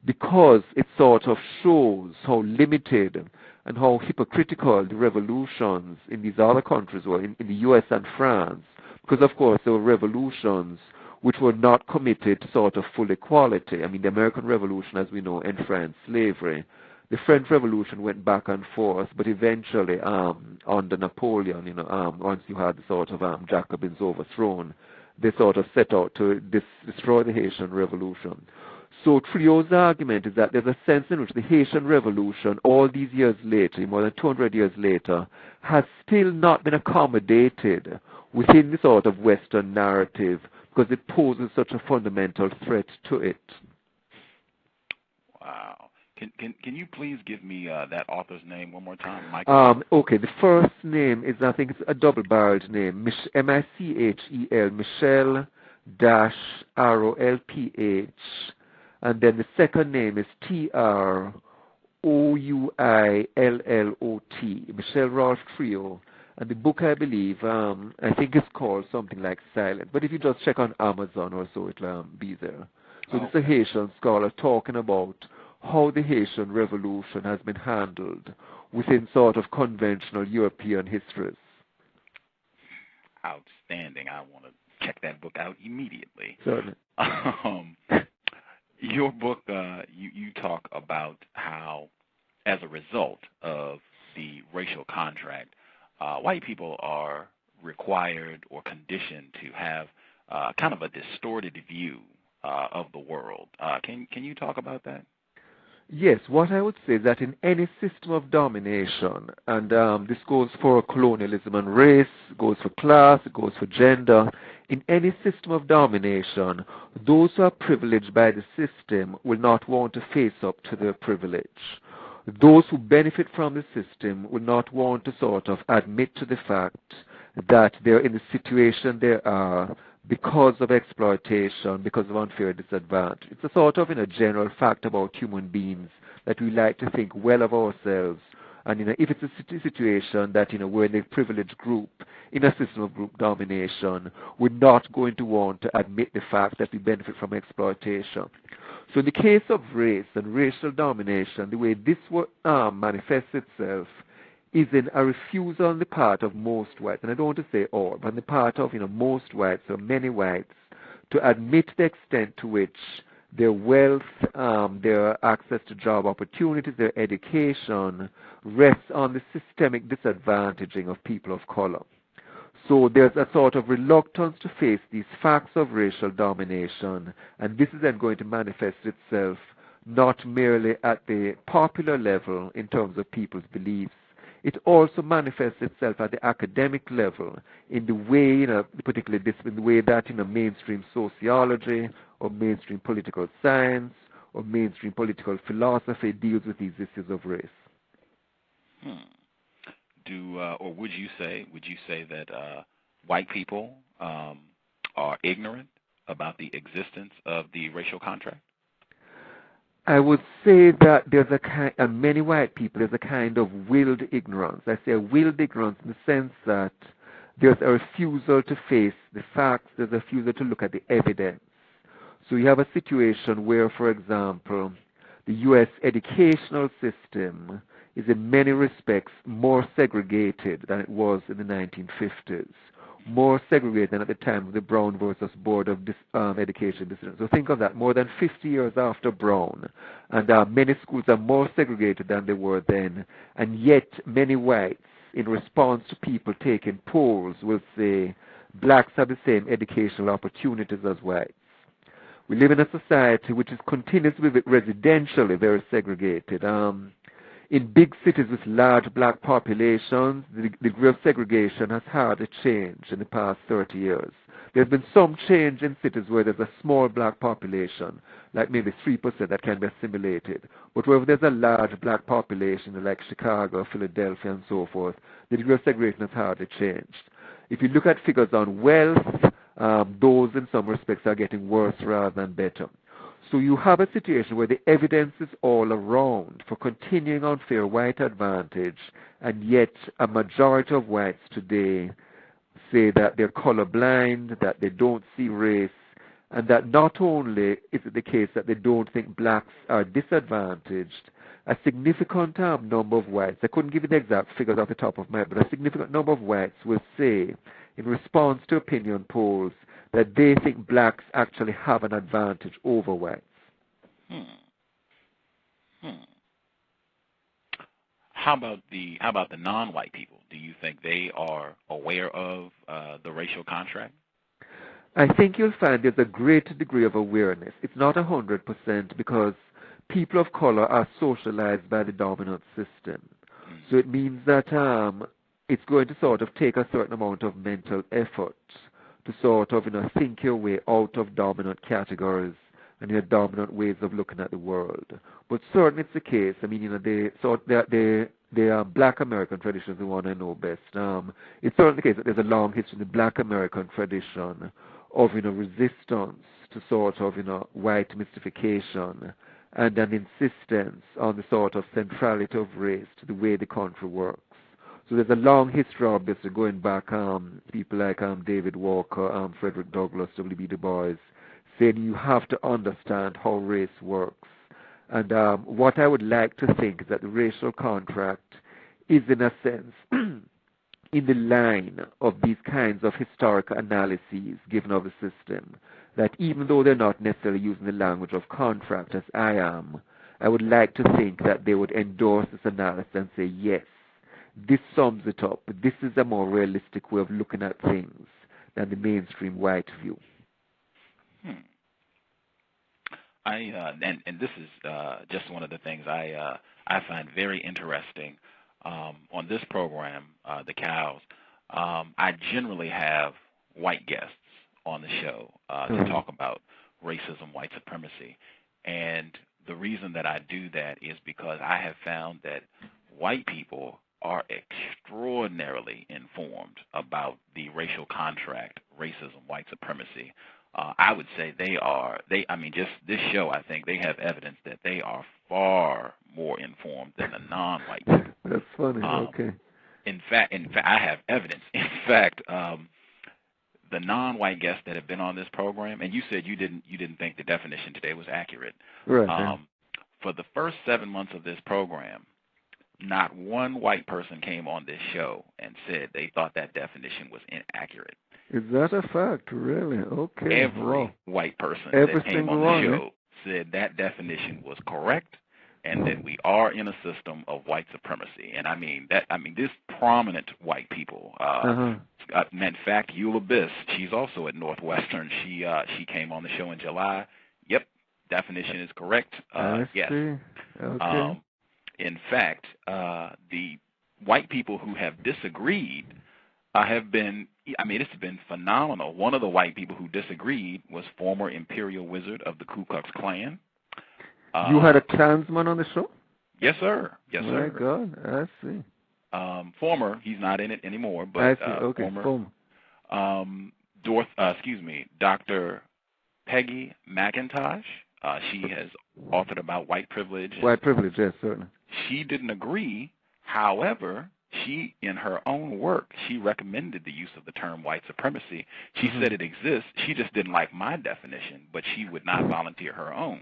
because it sort of shows how limited and how hypocritical the revolutions in these other countries were, in the US and France, because of course there were revolutions which were not committed to sort of full equality. I mean, the American Revolution, as we know, enshrined slavery. The French Revolution went back and forth, but eventually, under Napoleon, once you had the sort of Jacobins overthrown, they sort of set out to destroy the Haitian Revolution. So Friot's argument is that there's a sense in which the Haitian Revolution, all these years later, more than 200 years later, has still not been accommodated within the sort of Western narrative because it poses such a fundamental threat to it. Wow. Can you please give me that author's name one more time, Michael? Okay, the first name is, I think it's a double-barreled name, Michel, Michel-ROLPH, and then the second name is Trouyllot, Michel Rolf Friot, and the book, I believe, I think it's called something like Silent, but if you just check on Amazon or so, it'll be there. So this is a Haitian scholar talking about how the Haitian Revolution has been handled within sort of conventional European histories. Outstanding. I want to check that book out immediately. Certainly. Your book, you talk about how, as a result of the racial contract, white people are required or conditioned to have kind of a distorted view of the world. Can you talk about that? Yes, what I would say is that in any system of domination, and this goes for colonialism and race, goes for class, it goes for gender, in any system of domination, those who are privileged by the system will not want to face up to their privilege. Those who benefit from the system will not want to sort of admit to the fact that they're in the situation they are because of exploitation, because of unfair disadvantage. It's a sort of general fact about human beings that we like to think well of ourselves. And if it's a situation that we're in a privileged group in a system of group domination, we're not going to want to admit the fact that we benefit from exploitation. So in the case of race and racial domination, the way this manifests itself is in a refusal on the part of most whites, and I don't want to say all, but on the part of most whites or many whites, to admit the extent to which their wealth, their access to job opportunities, their education rests on the systemic disadvantaging of people of color. So there's a sort of reluctance to face these facts of racial domination, and this is then going to manifest itself not merely at the popular level in terms of people's beliefs. It also manifests itself at the academic level in the way, particularly in the way that mainstream sociology or mainstream political science or mainstream political philosophy deals with these issues of race. Or would you say that white people are ignorant about the existence of the racial contract? I would say that there's many white people, there's a kind of willed ignorance. I say a willed ignorance in the sense that there's a refusal to face the facts, there's a refusal to look at the evidence. So you have a situation where, for example, the U.S. educational system is in many respects more segregated than it was in the 1950s. More segregated than at the time of the Brown versus Board of Education decision. So think of that, more than 50 years after Brown, and many schools are more segregated than they were then, and yet many whites, in response to people taking polls, will say blacks have the same educational opportunities as whites. We live in a society which is continuously residentially very segregated. In big cities with large black populations, the degree of segregation has hardly changed in the past 30 years. There's been some change in cities where there's a small black population, like maybe 3% that can be assimilated. But wherever there's a large black population, like Chicago, Philadelphia, and so forth, the degree of segregation has hardly changed. If you look at figures on wealth, those in some respects are getting worse rather than better. So you have a situation where the evidence is all around for continuing unfair white advantage, and yet a majority of whites today say that they're colorblind, that they don't see race, and that not only is it the case that they don't think blacks are disadvantaged, a significant number of whites, I couldn't give you the exact figures off the top of my head, but a significant number of whites will say, in response to opinion polls, that they think blacks actually have an advantage over whites. How about the non-white people? Do you think they are aware of the racial contract? I think you'll find there's a great degree of awareness. It's not 100% because people of color are socialized by the dominant system. So it means that it's going to sort of take a certain amount of mental effort to sort of, think your way out of dominant categories and your dominant ways of looking at the world. But certainly it's the case. I mean, the Black American traditions, the one I know best. It's certainly the case that there's a long history in the Black American tradition of, resistance to sort of, white mystification and an insistence on the sort of centrality of race to the way the country works. So there's a long history, obviously, going back, people like David Walker, Frederick Douglass, W.B. Du Bois, saying you have to understand how race works. And what I would like to think is that the racial contract is, in a sense, in the line of these kinds of historical analyses given of the system, that even though they're not necessarily using the language of contract as I am, I would like to think that they would endorse this analysis and say, yes, this sums it up. This is a more realistic way of looking at things than the mainstream white view. And this is just one of the things I find very interesting on this program, the C.O.W.S. I generally have white guests on the show to talk about racism, white supremacy, and the reason that I do that is because I have found that white people are extraordinarily informed about the racial contract, racism, white supremacy. I would say just this show, I think they have evidence that they are far more informed than the non-white people. That's funny, okay. In fact, I have evidence. In fact, the non-white guests that have been on this program, and you said you didn't think the definition today was accurate. Right. For the first 7 months of this program, not one white person came on this show and said they thought that definition was inaccurate. Is that a fact? Really? Okay. Every white person that came on the show said that definition was correct and that we are in a system of white supremacy. And this prominent white people. In fact, C.O.W.S, she's also at Northwestern. She came on the show in July. Yep, definition is correct. I yes. See. Okay. In fact, the white people who have disagreed it's been phenomenal. One of the white people who disagreed was former Imperial Wizard of the Ku Klux Klan. You had a Klansman on the show? Yes, sir. Yes, sir. My God, I see. Former, he's not in it anymore, but I see. Okay, former. Dr. Peggy McIntosh. She has authored about white privilege. White privilege, yes, certainly. She didn't agree. However, she, in her own work, she recommended the use of the term white supremacy. She said it exists. She just didn't like my definition, but she would not volunteer her own.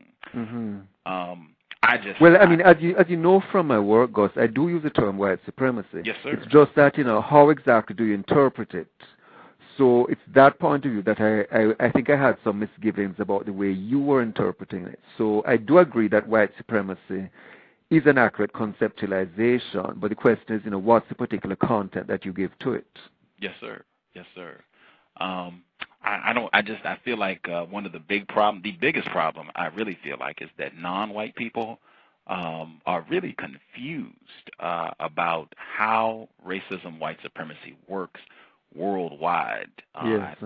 As you know from my work, Gus, I do use the term white supremacy. Yes, sir. It's just that, how exactly do you interpret it? So it's that point of view that I think I had some misgivings about the way you were interpreting it. So I do agree that white supremacy is an accurate conceptualization, but the question is, what's the particular content that you give to it? Yes, sir. Yes, sir. I feel like one of the biggest problem I really feel like is that non-white people are really confused about how racism, white supremacy works worldwide. Yes.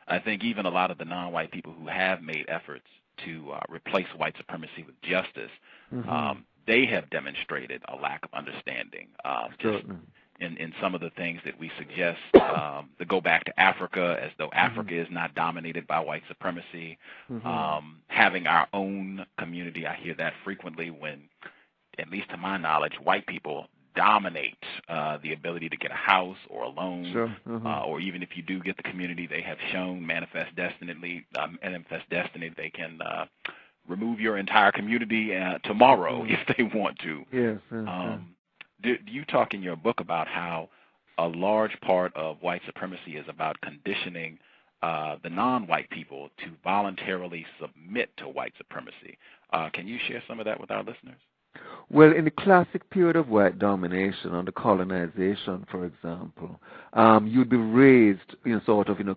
I think even a lot of the non-white people who have made efforts to replace white supremacy with justice, they have demonstrated a lack of understanding. in some of the things that we suggest that go back to Africa, as though Africa is not dominated by white supremacy. Having our own community, I hear that frequently when, at least to my knowledge, white people dominate the ability to get a house or a loan, or even if you do get the community, they have shown manifest destiny, they can remove your entire community tomorrow if they want to. You talk in your book about how a large part of white supremacy is about conditioning the non-white people to voluntarily submit to white supremacy. Can you share some of that with our listeners? Well, in the classic period of white domination under colonization, for example, you'd be raised,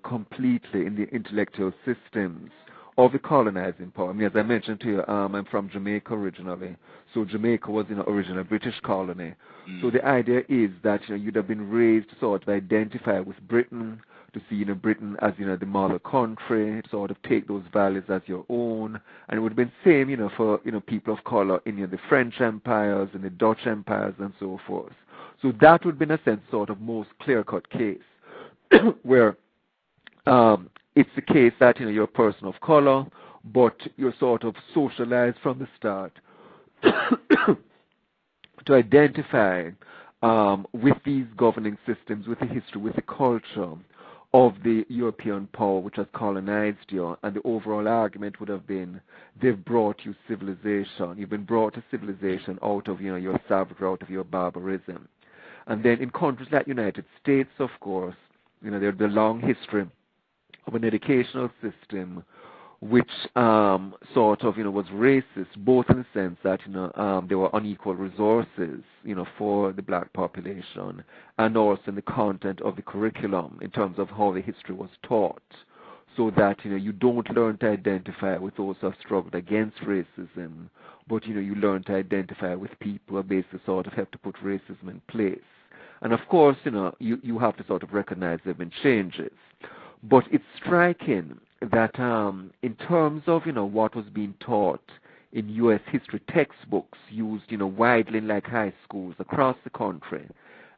completely in the intellectual systems of the colonizing power. I mean, as I mentioned to you, I'm from Jamaica originally, so Jamaica was originally a British colony. So the idea is that you'd have been raised to sort of identify with Britain, to see Britain as the mother country, to sort of take those values as your own, and it would have been same for people of color in the French empires and the Dutch empires and so forth. So that would be in a sense sort of most clear-cut case where it's the case that you're a person of color, but you're sort of socialized from the start to identify with these governing systems, with the history, with the culture of the European power which has colonized you, and the overall argument would have been they've brought you civilization. You've been brought to civilization out of your savagery, out of your barbarism. And then in countries like United States, of course, there's the long history of an educational system which was racist, both in the sense that there were unequal resources for the black population, and also in the content of the curriculum in terms of how the history was taught, so that you don't learn to identify with those who have struggled against racism, but you learn to identify with people who basically sort of have to put racism in place. And of course, you have to sort of recognize there have been changes. But it's striking that in terms of what was being taught in U.S. history textbooks used widely in like high schools across the country,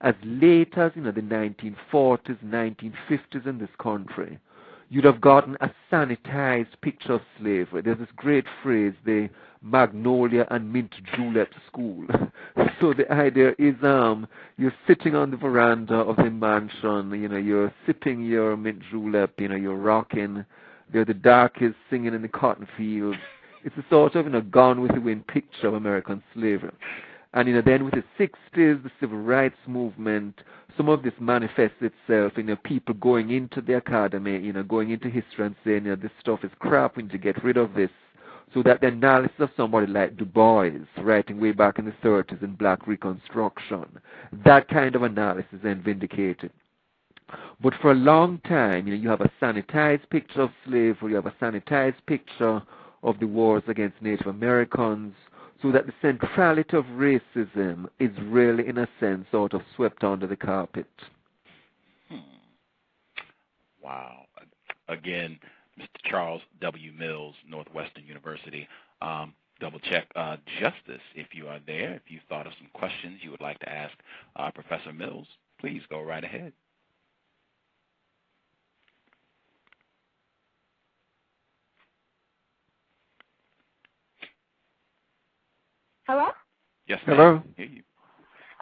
as late as the 1940s, 1950s in this country, you'd have gotten a sanitized picture of slavery. There's this great phrase, the Magnolia and Mint Julep School. So the idea is you're sitting on the veranda of the mansion, you're sipping your mint julep, you're rocking, they're the darkest singing in the cotton fields. It's a sort of Gone with the Wind picture of American slavery. And then with the 60s, the civil rights movement, some of this manifests itself in people going into the academy, going into history and saying, this stuff is crap, we need to get rid of this. So that the analysis of somebody like Du Bois, writing way back in the 30s in Black Reconstruction, that kind of analysis is then vindicated. But for a long time, you have a sanitized picture of slavery, you have a sanitized picture of the wars against Native Americans, so that the centrality of racism is really, in a sense, sort of swept under the carpet. Wow. Again, Mr. Charles W. Mills, Northwestern University. Double check Justice, if you are there. If you thought of some questions you would like to ask Professor Mills, please go right ahead. Hello? Yes, ma'am. Hello. Hear you.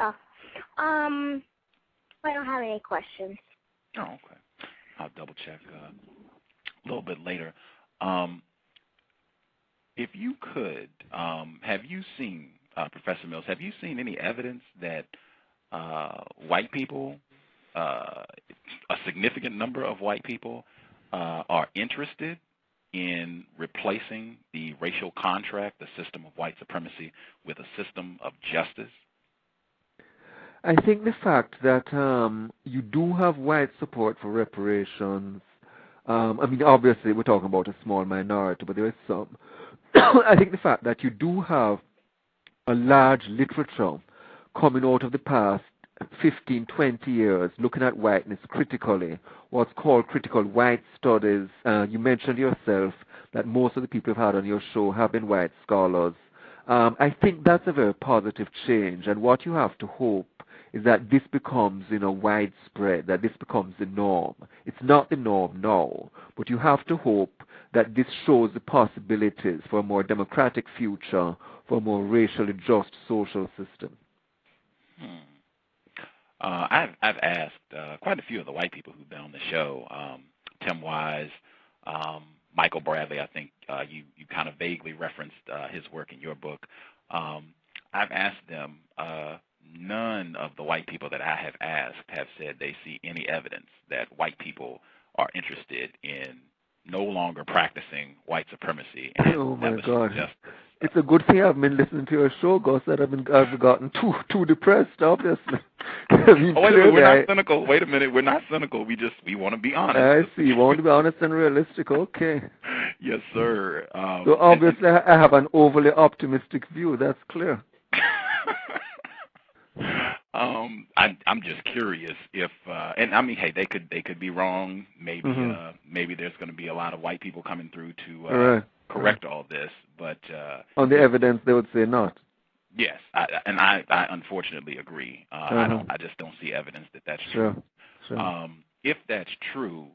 Oh. I don't have any questions. Oh, okay. I'll double check a little bit later. If you could, have you seen, Professor Mills, have you seen any evidence that white people, a significant number of white people, are interested in replacing the racial contract, the system of white supremacy, with a system of justice? I think the fact that you do have white support for reparations, obviously we're talking about a small minority, but there is some. I think the fact that you do have a large literature coming out of the past 15, 20 years looking at whiteness critically, what's called critical white studies. You mentioned yourself that most of the people you've had on your show have been white scholars. I think that's a very positive change, and what you have to hope is that this becomes, widespread, that this becomes the norm. It's not the norm now, but you have to hope that this shows the possibilities for a more democratic future, for a more racially just social system. I've asked quite a few of the white people who've been on the show, Tim Wise, Michael Bradley. I think you kind of vaguely referenced his work in your book. I've asked them. None of the white people that I have asked have said they see any evidence that white people are interested in no longer practicing white supremacy. And oh my God! Just, it's a good thing I've been listening to your show, Gus, that I've gotten too depressed, obviously. wait a minute, we're not cynical. Wait a minute, we're not cynical. We want to be honest. I see. You want to be honest and realistic. Okay. Yes, sir. So obviously I have an overly optimistic view. That's clear. I'm just curious if, and I mean, hey, they could be wrong. Maybe maybe there's going to be a lot of white people coming through to correct all this, but on the evidence they would say not. Yes, I unfortunately agree. I just don't see evidence that that's true. Sure. If that's true,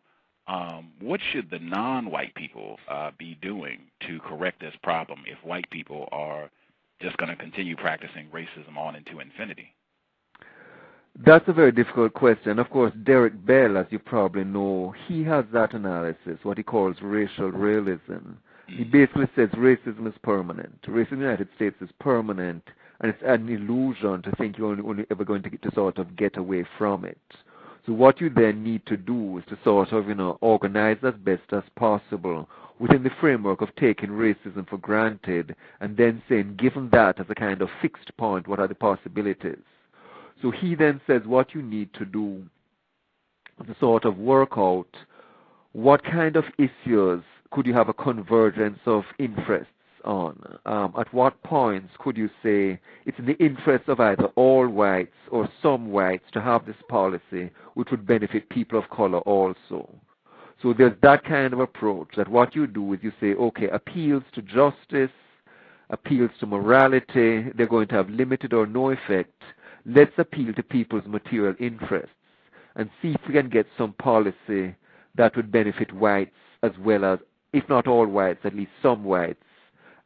what should the non-white people be doing to correct this problem if white people are just going to continue practicing racism on into infinity? That's a very difficult question. Of course, Derek Bell, as you probably know, he has that analysis, what he calls racial realism. He basically says racism is permanent. Racism in the United States is permanent, and it's an illusion to think you're only ever going to sort of get away from it. So what you then need to do is to sort of, organize as best as possible within the framework of taking racism for granted and then saying, given that as a kind of fixed point, what are the possibilities? So he then says what you need to do is to sort of work out what kind of issues could you have a convergence of interests on. At what points could you say it's in the interest of either all whites or some whites to have this policy which would benefit people of color also. So there's that kind of approach that what you do is you say, okay, appeals to justice, appeals to morality, they're going to have limited or no effect. Let's appeal to people's material interests and see if we can get some policy that would benefit whites as well as, if not all whites, at least some whites,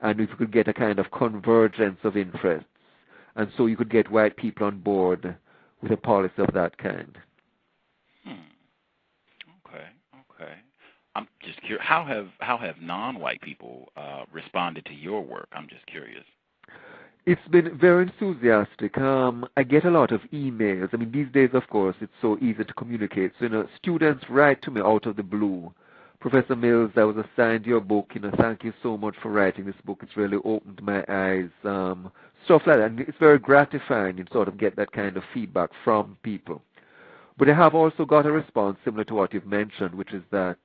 and if we could get a kind of convergence of interests, and so you could get white people on board with a policy of that kind. Okay. I'm just curious, how have non-white people responded to your work? I'm just curious. It's been very enthusiastic. I get a lot of emails. I mean, these days, of course, it's so easy to communicate. So, students write to me out of the blue. Professor Mills, I was assigned your book. Thank you so much for writing this book. It's really opened my eyes. Stuff like that. And it's very gratifying to sort of get that kind of feedback from people. But I have also got a response similar to what you've mentioned, which is that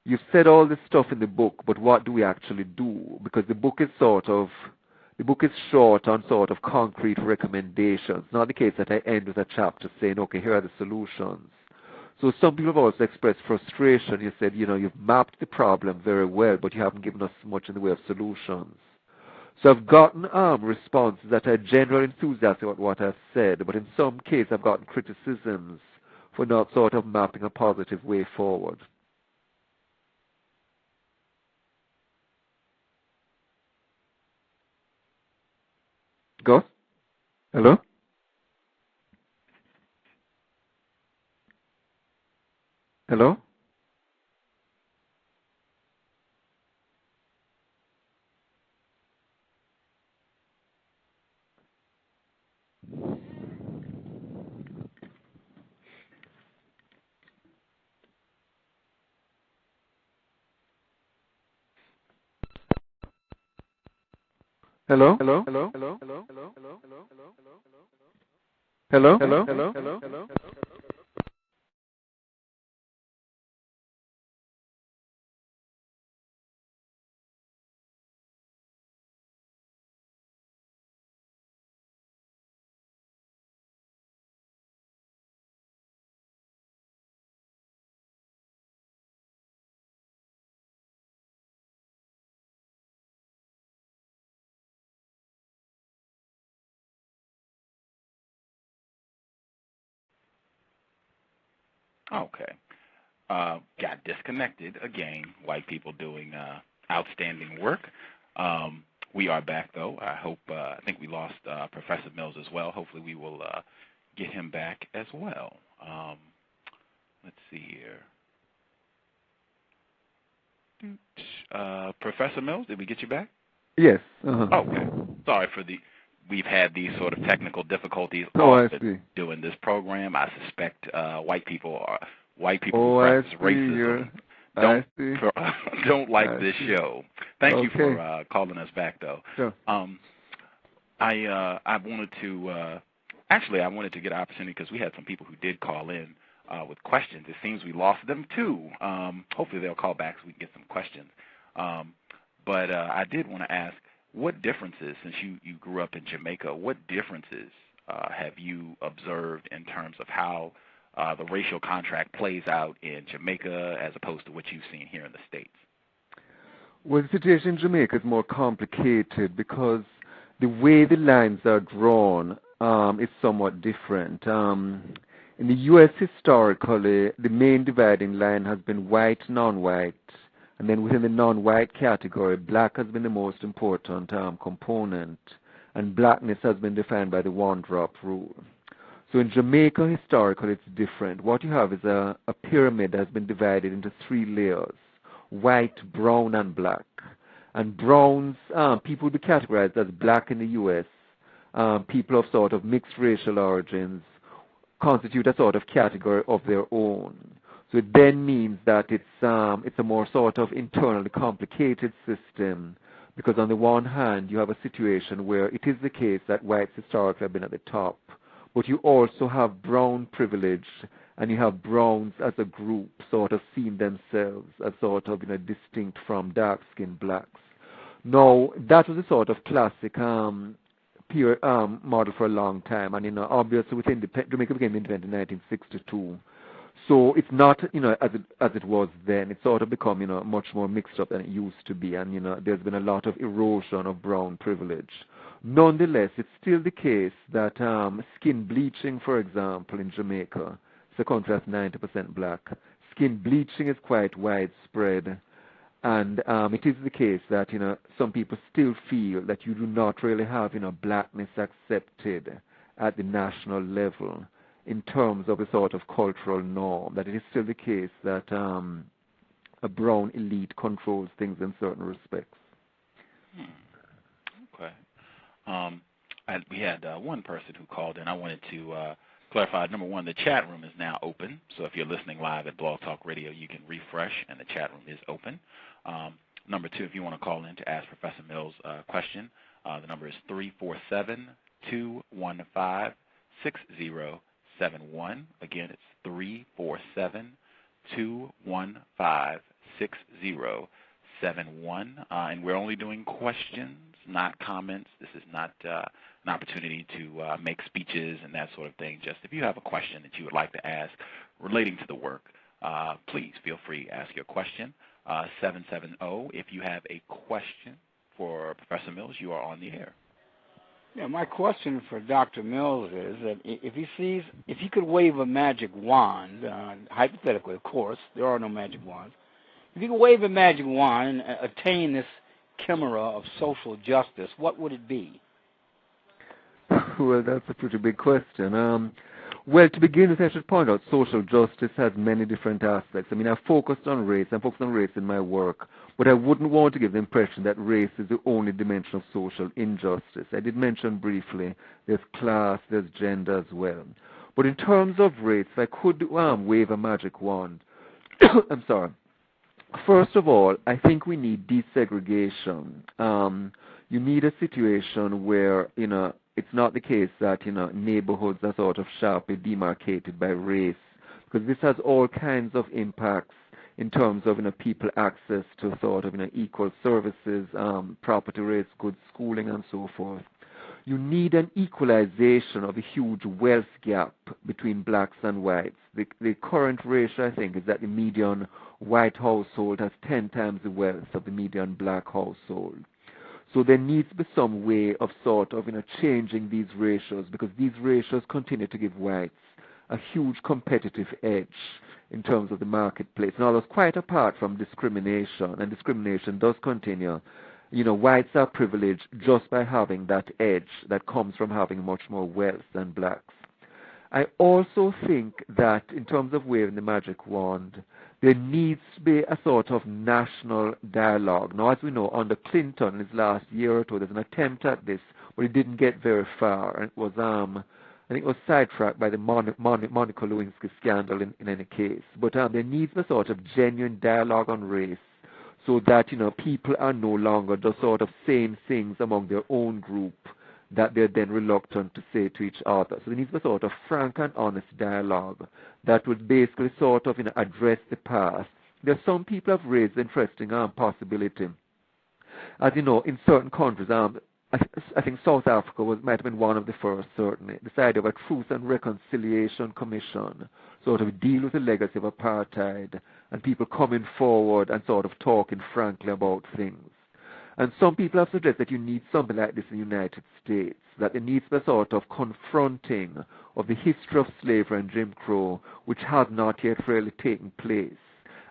you've said all this stuff in the book, but what do we actually do? Because the book is short on sort of concrete recommendations. Not the case that I end with a chapter saying, okay, here are the solutions. So some people have also expressed frustration. You said, you've mapped the problem very well, but you haven't given us much in the way of solutions. So I've gotten responses that are generally enthusiastic about what I've said, but in some cases I've gotten criticisms for not sort of mapping a positive way forward. Go? Hello? Hello? Hello? Hello? Hello? Hello? Hello? Hello? Hello? Hello? Hello? Hello? Hello? Okay. Got disconnected again. White people doing outstanding work. We are back, though. I think we lost Professor Mills as well. Hopefully we will get him back as well. Let's see here. Professor Mills, did we get you back? Yes. Okay. Sorry for we've had these sort of technical difficulties doing this program. I suspect white people who practice racism don't like this show. Thank you for calling us back, though. Sure. I wanted to get an opportunity because we had some people who did call in with questions. It seems we lost them too. Hopefully they'll call back so we can get some questions. But I did want to ask, what differences, since you grew up in Jamaica, what differences have you observed in terms of how the racial contract plays out in Jamaica as opposed to what you've seen here in the States? Well, the situation in Jamaica is more complicated because the way the lines are drawn is somewhat different. In the U.S. historically, the main dividing line has been white, non-white, and then within the non-white category, black has been the most important component, and blackness has been defined by the one-drop rule. So in Jamaica, historically, it's different. What you have is a pyramid that has been divided into 3 layers: white, brown, and black. And browns, people would be categorized as black in the U.S. People of sort of mixed racial origins constitute a sort of category of their own. So it then means that it's a more sort of internally complicated system, because on the one hand, you have a situation where it is the case that whites historically have been at the top, but you also have brown privilege, and you have browns as a group sort of seeing themselves as sort of distinct from dark-skinned blacks. Now, that was a sort of classic model for a long time, and obviously within Jamaica became independent in 1962. So it's not as it was then. It's sort of become much more mixed up than it used to be, and there's been a lot of erosion of brown privilege. Nonetheless, it's still the case that skin bleaching, for example, in Jamaica, it's a country that's 90% black. Skin bleaching is quite widespread, and it is the case that some people still feel that you do not really have blackness accepted at the national level in terms of a sort of cultural norm. That it is still the case that a brown elite controls things in certain respects. Okay. We had one person who called in. I wanted to clarify, number one, the chat room is now open. So if you're listening live at Blog Talk Radio, you can refresh, and the chat room is open. Number two, if you want to call in to ask Professor Mills a question, the number is 347-215-6071. Again, it's 347-215-6071. And we're only doing questions, not comments. This is not an opportunity to make speeches and that sort of thing. Just if you have a question that you would like to ask relating to the work, please feel free to ask your question. 770, if you have a question for Professor Mills, you are on the air. Yeah, my question for Dr. Mills is that if he could wave a magic wand, hypothetically, of course, there are no magic wands. If he could wave a magic wand and attain this chimera of social justice, what would it be? Well, that's a pretty big question. Well, to begin with, I should point out social justice has many different aspects. I mean, I've focused on race. I'm focused on race in my work, but I wouldn't want to give the impression that race is the only dimension of social injustice. I did mention briefly there's class, there's gender as well. But in terms of race, if I could wave a magic wand, I'm sorry. First of all, I think we need desegregation. You need a situation where, it's not the case that, neighborhoods are sort of sharply demarcated by race, because this has all kinds of impacts in terms of, people access to sort of, equal services, property rates, good schooling, and so forth. You need an equalization of a huge wealth gap between blacks and whites. The current ratio, I think, is that the median white household has 10 times the wealth of the median black household. So there needs to be some way of sort of, changing these ratios, because these ratios continue to give whites a huge competitive edge in terms of the marketplace. Now, that's quite apart from discrimination, and discrimination does continue. Whites are privileged just by having that edge that comes from having much more wealth than blacks. I also think that in terms of waving the magic wand, there needs to be a sort of national dialogue. Now, as we know, under Clinton, in his last year or two, there's an attempt at this, but it didn't get very far. And it was, I think it was sidetracked by the Monica Lewinsky scandal in any case. But there needs a sort of genuine dialogue on race so that, people are no longer just sort of saying things among their own group that they're then reluctant to say to each other. So there needs a sort of frank and honest dialogue that would basically sort of address the past. There are some people have raised the interesting possibility. As you know, in certain countries, I think South Africa might have been one of the first, certainly, this idea of a Truth and Reconciliation Commission, sort of deal with the legacy of apartheid, and people coming forward and sort of talking frankly about things. And some people have suggested that you need something like this in the United States, that there needs a sort of confronting of the history of slavery and Jim Crow, which has not yet really taken place.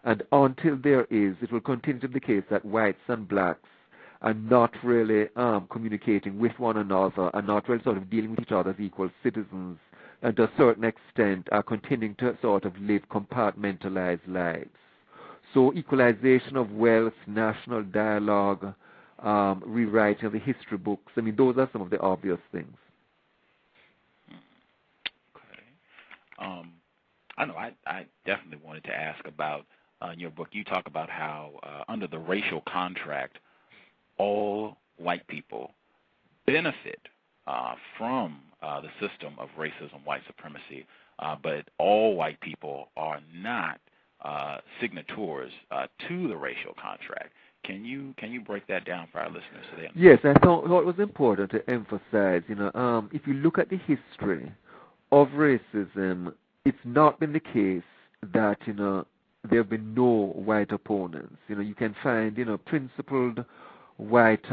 And until there is, it will continue to be the case that whites and blacks are not really communicating with one another and not really sort of dealing with each other as equal citizens, and to a certain extent are continuing to sort of live compartmentalized lives. So equalization of wealth, national dialogue, rewriting of the history books. I mean, those are some of the obvious things. Okay. I know I definitely wanted to ask about, in your book, you talk about how under the racial contract, all white people benefit from the system of racism, white supremacy, but all white people are not signatories to the racial contract. Can you break that down for our listeners today? Yes, I thought it was important to emphasize, if you look at the history of racism, it's not been the case that, there have been no white opponents. You can find, principled white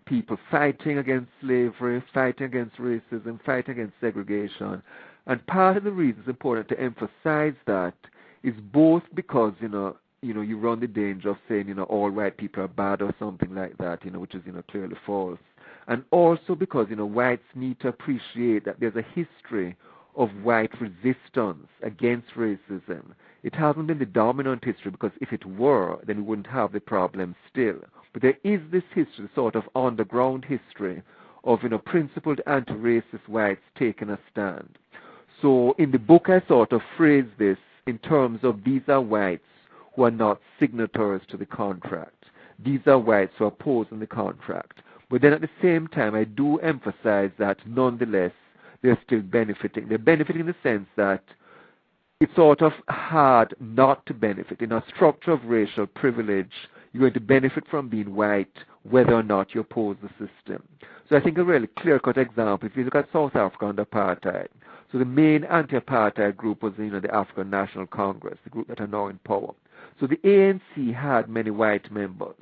people fighting against slavery, fighting against racism, fighting against segregation. And part of the reason it's important to emphasize that is both because, you run the danger of saying, all white people are bad or something like that, which is, clearly false. And also because, whites need to appreciate that there's a history of white resistance against racism. It hasn't been the dominant history, because if it were, then we wouldn't have the problem still. But there is this history, sort of underground history, of, principled anti-racist whites taking a stand. So in the book, I sort of phrase this in terms of these are whites who are not signatories to the contract. These are whites who are opposing the contract. But then at the same time, I do emphasize that nonetheless, they're still benefiting. They're benefiting in the sense that it's sort of hard not to benefit. In a structure of racial privilege, you're going to benefit from being white whether or not you oppose the system. So I think a really clear-cut example, if you look at South Africa under apartheid, so the main anti-apartheid group was, the African National Congress, the group that are now in power. So the ANC had many white members.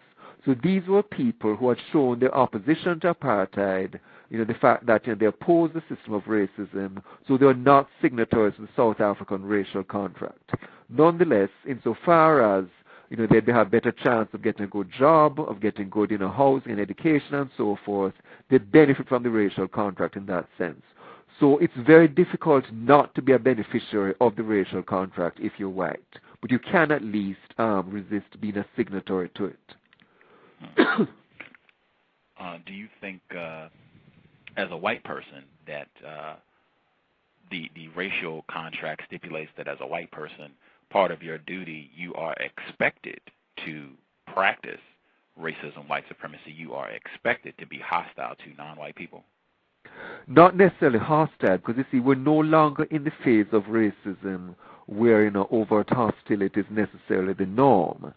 So these were people who had shown their opposition to apartheid, the fact that they opposed the system of racism, so they were not signatories to the South African racial contract. Nonetheless, insofar as they have better chance of getting a good job, of getting good housing and education and so forth, they benefit from the racial contract in that sense. So it's very difficult not to be a beneficiary of the racial contract if you're white, but you can at least resist being a signatory to it. Do you think, as a white person, that the racial contract stipulates that as a white person, part of your duty, you are expected to practice racism, white supremacy? You are expected to be hostile to non-white people? Not necessarily hostile, because you see, we're no longer in the phase of racism where overt hostility is necessarily the norm.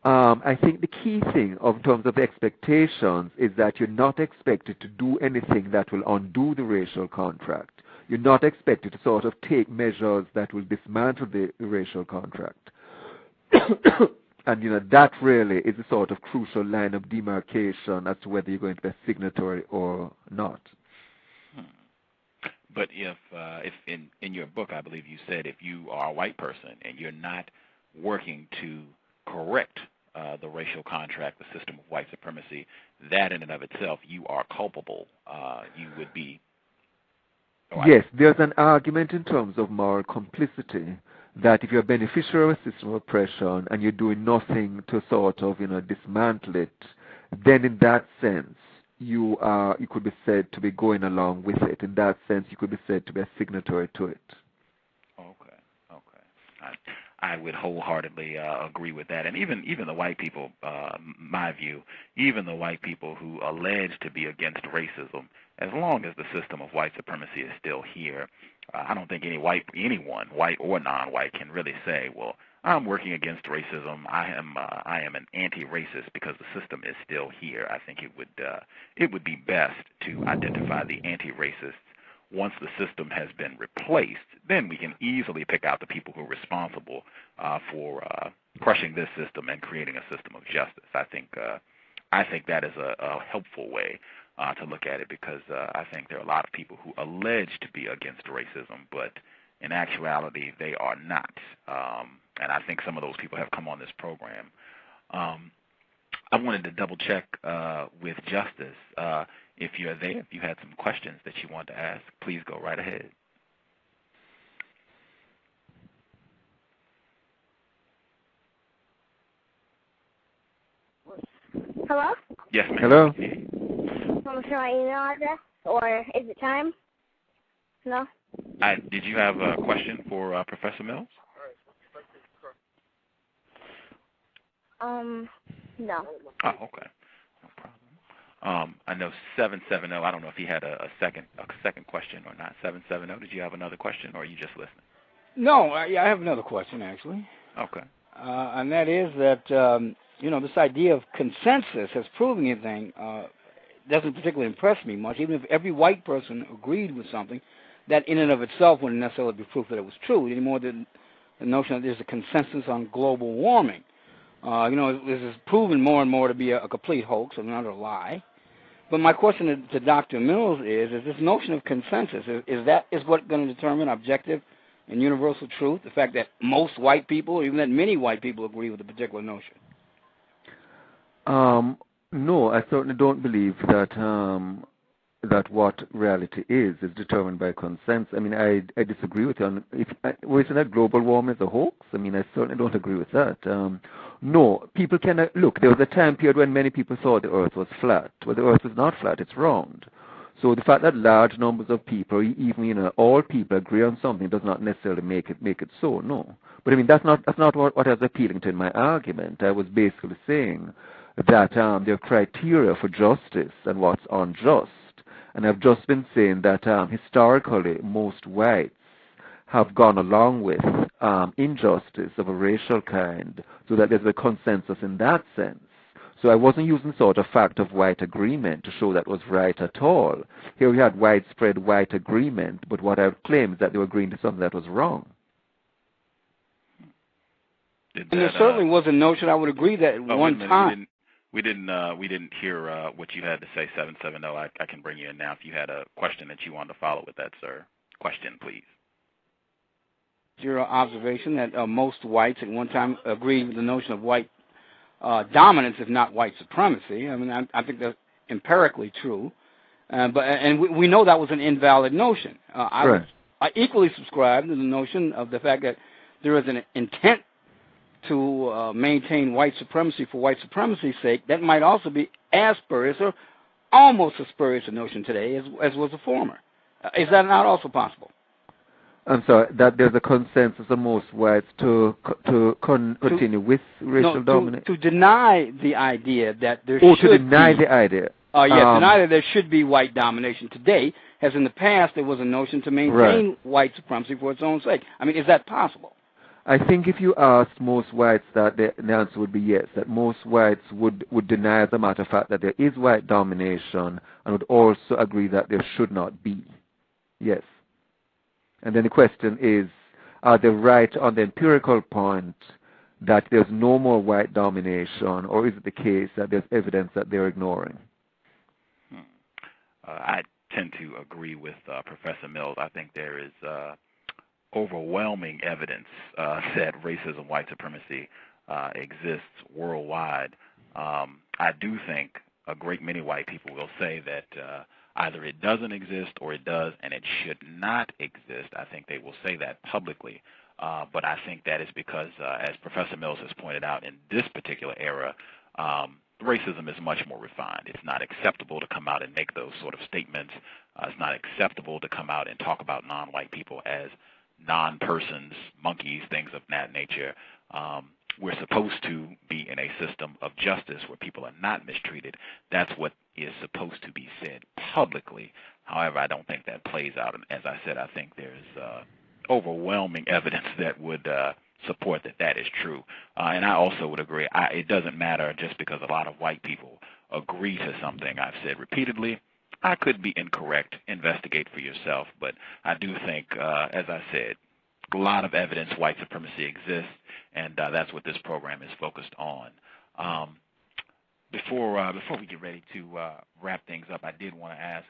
I think the key thing in terms of expectations is that you're not expected to do anything that will undo the racial contract. You're not expected to sort of take measures that will dismantle the racial contract. And that really is a sort of crucial line of demarcation as to whether you're going to be a signatory or not. But if in your book, I believe you said if you are a white person and you're not working to correct the racial contract, the system of white supremacy, that in and of itself, you are culpable. You would be. Yes, there's an argument in terms of moral complicity that if you're a beneficiary of a system of oppression and you're doing nothing to sort of dismantle it, then in that sense you could be said to be going along with it. In that sense, you could be said to be a signatory to it. I would wholeheartedly agree with that. And even the white people, my view, even the white people who allege to be against racism, as long as the system of white supremacy is still here, I don't think anyone, white or non-white, can really say, well, I'm working against racism. I am an anti-racist because the system is still here. I think it would be best to identify the anti-racists. Once the system has been replaced, then we can easily pick out the people who are responsible for crushing this system and creating a system of justice. I think that is a helpful way to look at it, because I think there are a lot of people who allege to be against racism, but in actuality they are not. And I think some of those people have come on this program. I wanted to double check with Justice. If you're there, if you had some questions that you want to ask, please go right ahead. Hello? Yes, ma'am. Hello? Want to show my email address, or is it time? No? Did you have a question for Professor Mills? No. Oh, okay. No problem. I know 770, I don't know if he had a second question or not. 770, did you have another question, or are you just listening? No, I have another question, actually. Okay. And that is that, this idea of consensus as proving anything doesn't particularly impress me much. Even if every white person agreed with something, that in and of itself wouldn't necessarily be proof that it was true, any more than the notion that there's a consensus on global warming. This is proven more and more to be a complete hoax, another lie. But my question to Dr. Mills is this notion of consensus, is what going to determine objective and universal truth, the fact that most white people, or even that many white people, agree with a particular notion? No, I certainly don't believe that that what reality is determined by consensus. I mean, I disagree with you. We're saying that global warming is a hoax. I mean, I certainly don't agree with that. No, people can look. There was a time period when many people thought the Earth was flat. Well, the Earth is not flat; it's round. So the fact that large numbers of people, even all people, agree on something does not necessarily make it so. No, but I mean that's not what I was appealing to in my argument. I was basically saying that there are criteria for justice and what's unjust. And I've just been saying that historically most whites have gone along with injustice of a racial kind, so that there's a consensus in that sense. So I wasn't using sort of fact of white agreement to show that was right at all. Here we had widespread white agreement, but what I would claim is that they were agreeing to something that was wrong. And there certainly was a notion, I would agree, that at one time... We didn't hear what you had to say, 770. I can bring you in now if you had a question that you wanted to follow with that, sir. Question, please. Your observation that most whites at one time agreed with the notion of white dominance, if not white supremacy. I mean, I think that's empirically true. But we know that was an invalid notion. I equally subscribe to the notion of the fact that there is an intent to maintain white supremacy for white supremacy's sake. That might also be as spurious or almost as spurious a notion today as was the former. Is that not also possible? I'm sorry, that there's a consensus of most whites to continue with racial dominance? To deny the idea that there should to deny the idea. Yes, deny that there should be white domination today, as in the past there was a notion to maintain white supremacy for its own sake. I mean, is that possible? I think if you asked most whites that, the answer would be yes, that most whites would deny as a matter of fact that there is white domination and would also agree that there should not be. Yes. And then the question is, are they right on the empirical point that there's no more white domination, or is it the case that there's evidence that they're ignoring? I tend to agree with Professor Mills. I think there is overwhelming evidence that racism, white supremacy exists worldwide. I do think a great many white people will say that either it doesn't exist or it does and it should not exist. I think they will say that publicly. But I think that is because, as Professor Mills has pointed out, in this particular era, racism is much more refined. It's not acceptable to come out and make those sort of statements. It's not acceptable to come out and talk about non-white people as non-persons, monkeys, things of that nature. We're supposed to be in a system of justice where people are not mistreated. That's what is supposed to be said publicly. However, I don't think that plays out. And as I said, I think there's overwhelming evidence that would support that that is true. And I also would agree. It doesn't matter just because a lot of white people agree to something I've said repeatedly. I could be incorrect. Investigate for yourself. But I do think, as I said, a lot of evidence white supremacy exists, and that's what this program is focused on. Before we get ready to wrap things up, I did want to ask,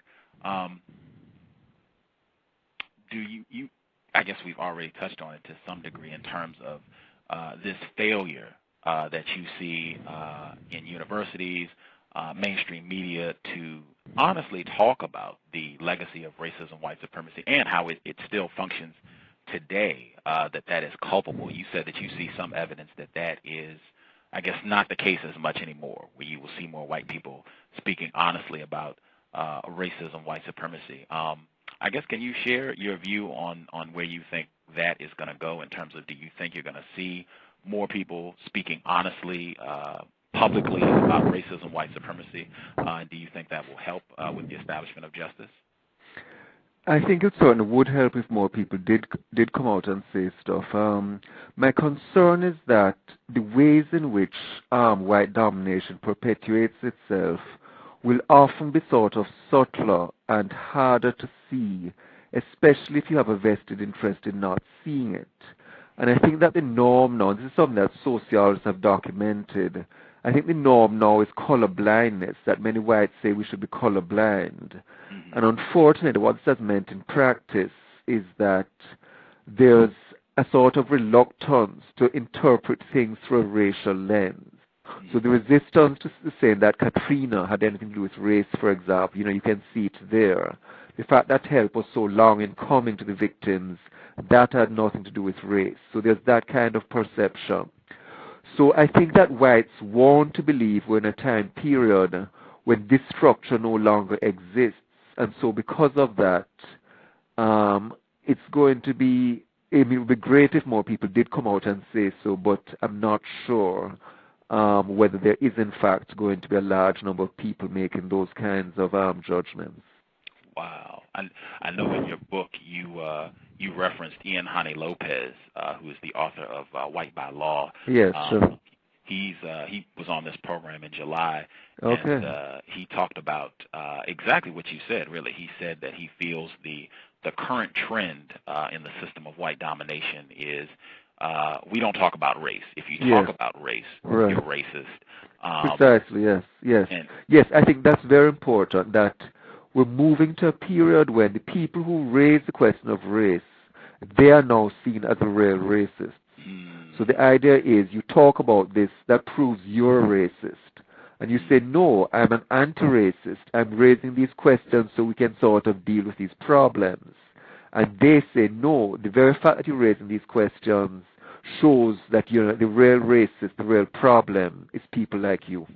do you I guess we've already touched on it to some degree in terms of this failure that you see in universities, mainstream media, to honestly talk about the legacy of racism, white supremacy, and how it still functions today, that is culpable. You said that you see some evidence that that is, I guess, not the case as much anymore, where you will see more white people speaking honestly about racism, white supremacy. I guess, can you share your view on where you think that is going to go in terms of, do you think you're going to see more people speaking honestly, publicly about racism, white supremacy? Do you think that will help with the establishment of justice? I think it certainly would help if more people did come out and say stuff. My concern is that the ways in which white domination perpetuates itself will often be sort of subtler and harder to see, especially if you have a vested interest in not seeing it. And I think that the norm now, this is something that sociologists have documented, I think the norm now is color blindness, that many whites say we should be color blind. Mm-hmm. And unfortunately, what this has meant in practice is that there's a sort of reluctance to interpret things through a racial lens. So the resistance to saying that Katrina had anything to do with race, for example, you can see it there. The fact that help was so long in coming to the victims, that had nothing to do with race. So there's that kind of perception. So I think that whites want to believe we're in a time period when this structure no longer exists. And so because of that, it's going to be, it would be great if more people did come out and say so, but I'm not sure whether there is in fact going to be a large number of people making those kinds of judgments. Wow. I know in your book you referenced Ian Haney Lopez, who is the author of White by Law. Yes, sure. He was on this program in July, okay. And he talked about exactly what you said, really. He said that he feels the current trend in the system of white domination is we don't talk about race. If you talk about race, right, you're racist. Precisely, yes. Yes, I think that's very important, that we're moving to a period when the people who raise the question of race, they are now seen as the real racists. So the idea is you talk about this, that proves you're a racist. And you say, no, I'm an anti-racist. I'm raising these questions so we can sort of deal with these problems. And they say, no, the very fact that you're raising these questions shows that you're the real racist, the real problem is people like you.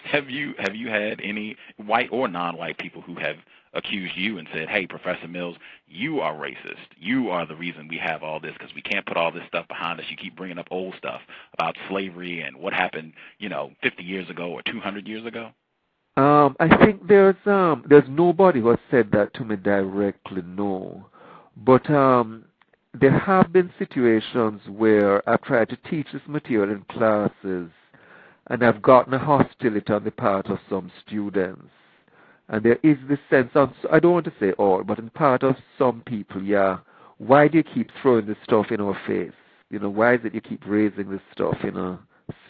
Have you had any white or non-white people who have accused you and said, hey, Professor Mills, you are racist. You are the reason we have all this, because we can't put all this stuff behind us. You keep bringing up old stuff about slavery and what happened, 50 years ago or 200 years ago? I think there's nobody who has said that to me directly, no. But there have been situations where I've tried to teach this material in classes, and I've gotten a hostility on the part of some students. And there is this sense of, I don't want to say all, but in part of some people, why do you keep throwing this stuff in our face? Why is it you keep raising this stuff?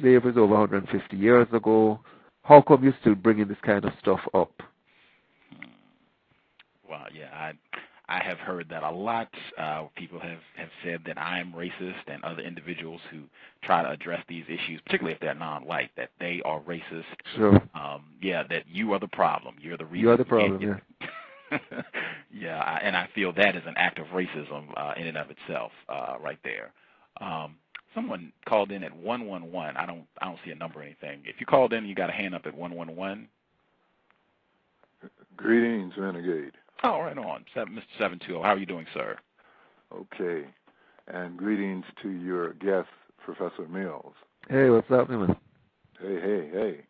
Slavery is over 150 years ago. How come you're still bringing this kind of stuff up? Yeah, I have heard that a lot. People have said that I am racist, and other individuals who try to address these issues, particularly if they're non-white, that they are racist. Sure. That you are the problem. You're the reason. You are the problem, yeah. Yeah, and I feel that is an act of racism in and of itself, right there. Someone called in at 111. I don't see a number or anything. If you called in, you got a hand up at 111. Greetings, Renegade. Oh, right on, Mr. 720. How are you doing, sir? Okay, and greetings to your guest, Professor Mills. Hey, what's up, man? Hey.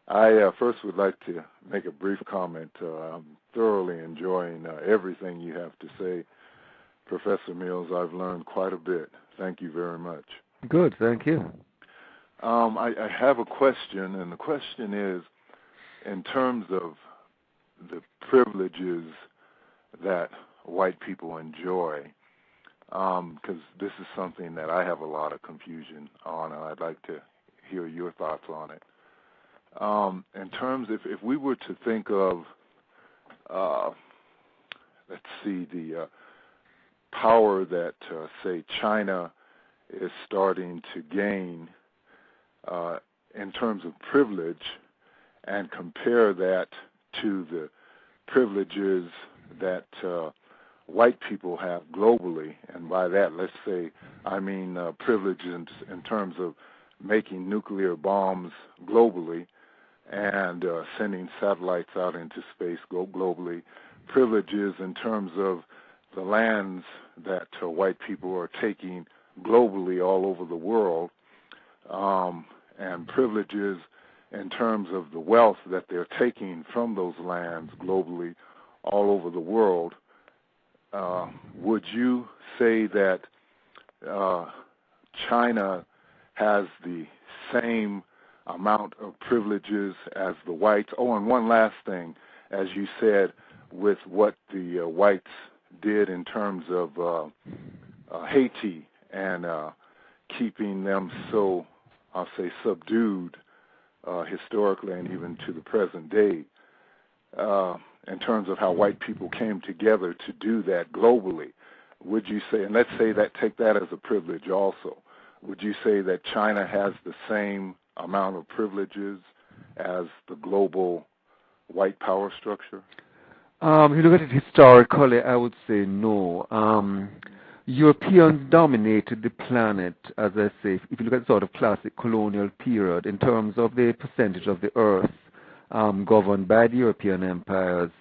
I first would like to make a brief comment. I'm thoroughly enjoying everything you have to say, Professor Mills. I've learned quite a bit. Thank you very much. Good, thank you. I have a question, and the question is, in terms of the privileges that white people enjoy, because this is something that I have a lot of confusion on, and I'd like to hear your thoughts on it. In terms, if we were to think of, let's see, the power that, say, China is starting to gain in terms of privilege, and compare that to the privileges that white people have globally, and by that, let's say, I mean privileges in terms of making nuclear bombs globally and sending satellites out into space globally, privileges in terms of the lands that white people are taking globally all over the world, and privileges in terms of the wealth that they're taking from those lands globally all over the world. Would you say that China has the same amount of privileges as the whites? Oh, and one last thing, as you said, with what the whites did in terms of Haiti and keeping them so, I'll say, subdued historically and even to the present day, in terms of how white people came together to do that globally. Would you say, and let's say that, take that as a privilege also, would you say that China has the same amount of privileges as the global white power structure? If you look at it historically, I would say no. Europeans dominated the planet, as I say, if you look at sort of classic colonial period, in terms of the percentage of the earth governed by the European empires.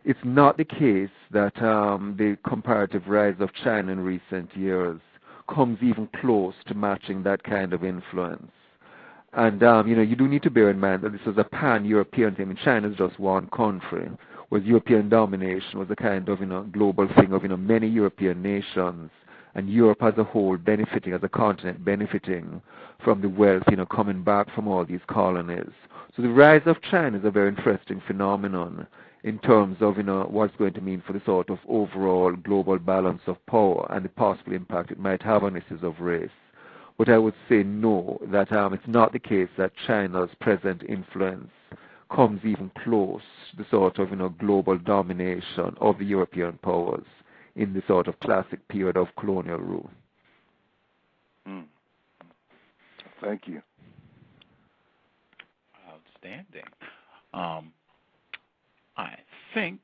It's not the case that the comparative rise of China in recent years comes even close to matching that kind of influence. And, you do need to bear in mind that this was a pan-European thing. I mean, China is just one country, whereas European domination was a kind of, global thing of, many European nations, and Europe as a whole benefiting, as a continent benefiting from the wealth, coming back from all these colonies. So the rise of China is a very interesting phenomenon in terms of, what it's going to mean for the sort of overall global balance of power and the possible impact it might have on issues of race. But I would say no, that it's not the case that China's present influence comes even close to the sort of, global domination of the European powers in the sort of classic period of colonial rule. Thank you. Outstanding. I think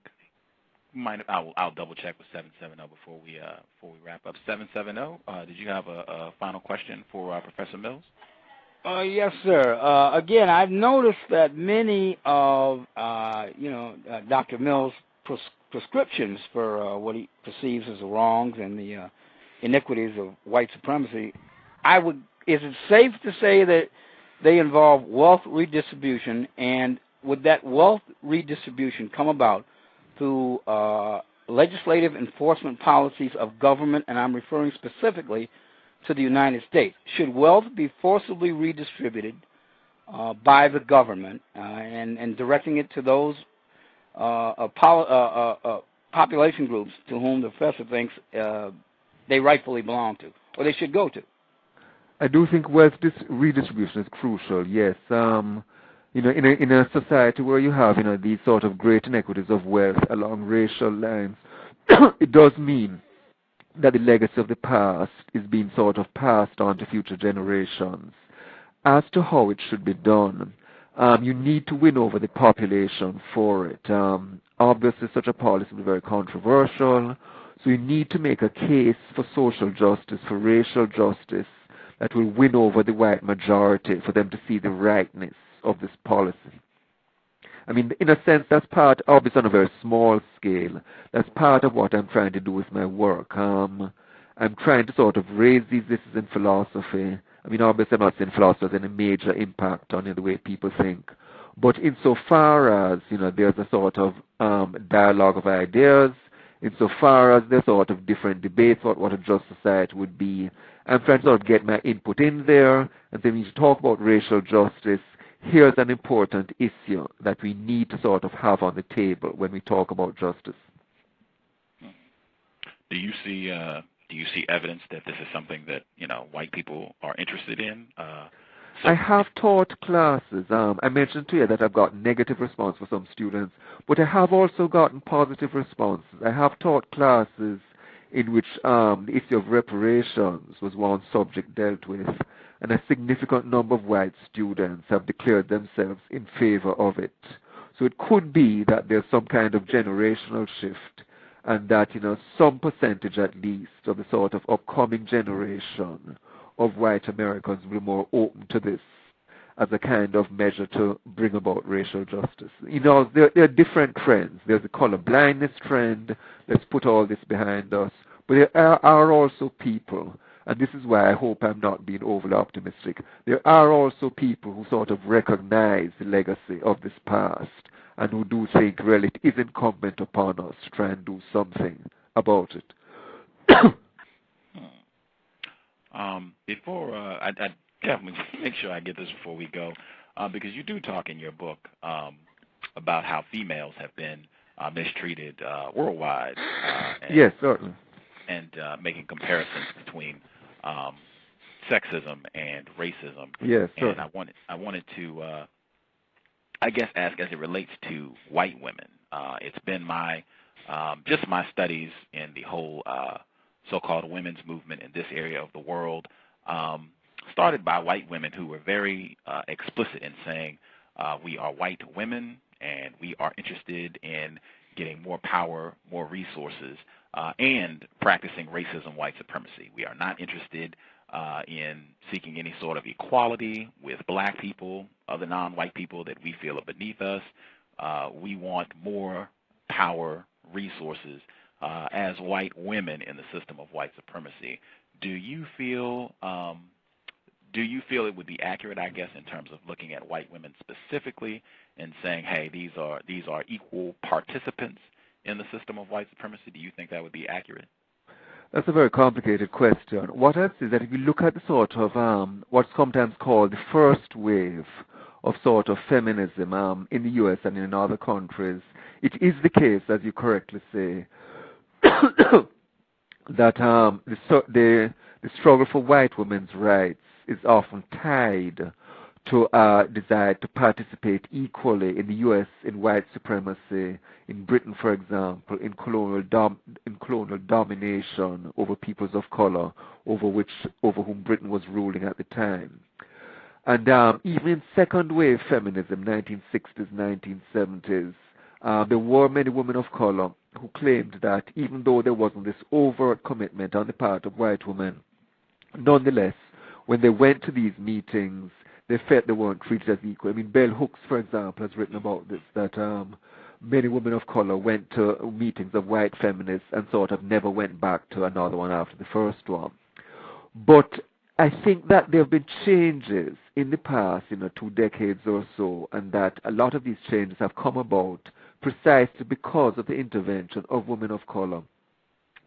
I'll double check with 770 before we wrap up. 770, did you have a final question for Professor Mills? Yes, sir. Again, I've noticed that many of Dr. Mills' prescriptions for what he perceives as the wrongs and the iniquities of white supremacy, is it safe to say that they involve wealth redistribution, and would that wealth redistribution come about through legislative enforcement policies of government, and I'm referring specifically to the United States? Should wealth be forcibly redistributed by the government and directing it to those population groups to whom the professor thinks they rightfully belong to, or they should go to? I do think wealth redistribution is crucial, yes. In a society where you have, these sort of great inequities of wealth along racial lines, it does mean that the legacy of the past is being sort of passed on to future generations. As to how it should be done, you need to win over the population for it. Obviously, such a policy will be very controversial, so you need to make a case for social justice, for racial justice, that will win over the white majority for them to see the rightness of this policy. I mean, in a sense, that's part, obviously on a very small scale, that's part of what I'm trying to do with my work. I'm trying to sort of raise these issues in philosophy. I mean, obviously I'm not saying philosophy has any major impact on the way people think, but insofar as, there's a sort of dialogue of ideas, insofar as there's sort of different debates about what a just society would be, I'm trying to sort of get my input in there, and then when you talk about racial justice, here's an important issue that we need to sort of have on the table when we talk about justice. Do you see evidence that this is something that white people are interested in? I have taught classes. I mentioned to you that I've got negative response for some students, but I have also gotten positive responses. I have taught classes in which the issue of reparations was one subject dealt with, and a significant number of white students have declared themselves in favor of it. So it could be that there's some kind of generational shift, and that, some percentage at least of the sort of upcoming generation of white Americans will be more open to this as a kind of measure to bring about racial justice. There are different trends. There's the color blindness trend. Let's put all this behind us. But there are also people, and this is why I hope I'm not being overly optimistic, there are also people who sort of recognize the legacy of this past and who do think, well, it is incumbent upon us to try and do something about it. Before I definitely make sure I get this before we go, because you do talk in your book about how females have been mistreated worldwide. Yes, certainly. And making comparisons between sexism and racism. Yes, and certainly. I wanted to, I guess, ask as it relates to white women. It's been my studies in the whole so-called women's movement in this area of the world, started by white women who were very explicit in saying, we are white women and we are interested in getting more power, more resources, and practicing racism, white supremacy. We are not interested in seeking any sort of equality with black people, other non-white people that we feel are beneath us. We want more power, resources, as white women in the system of white supremacy. Do you feel it would be accurate, I guess, in terms of looking at white women specifically and saying, hey, these are equal participants in the system of white supremacy? Do you think that would be accurate? That's a very complicated question. What I see is that if you look at the sort of what's sometimes called the first wave of sort of feminism in the U.S. and in other countries, it is the case, as you correctly say, that the struggle for white women's rights is often tied to a desire to participate equally in the U.S. in white supremacy, in Britain, for example, in colonial domination over peoples of color, over whom Britain was ruling at the time. And even in second wave feminism, 1960s, 1970s, there were many women of color who claimed that even though there wasn't this overt commitment on the part of white women, nonetheless, when they went to these meetings, they felt they weren't treated as equal. I mean, Bell Hooks, for example, has written about this, that many women of color went to meetings of white feminists and sort of never went back to another one after the first one. But I think that there have been changes in the past, 2 decades or so, and that a lot of these changes have come about precisely because of the intervention of women of color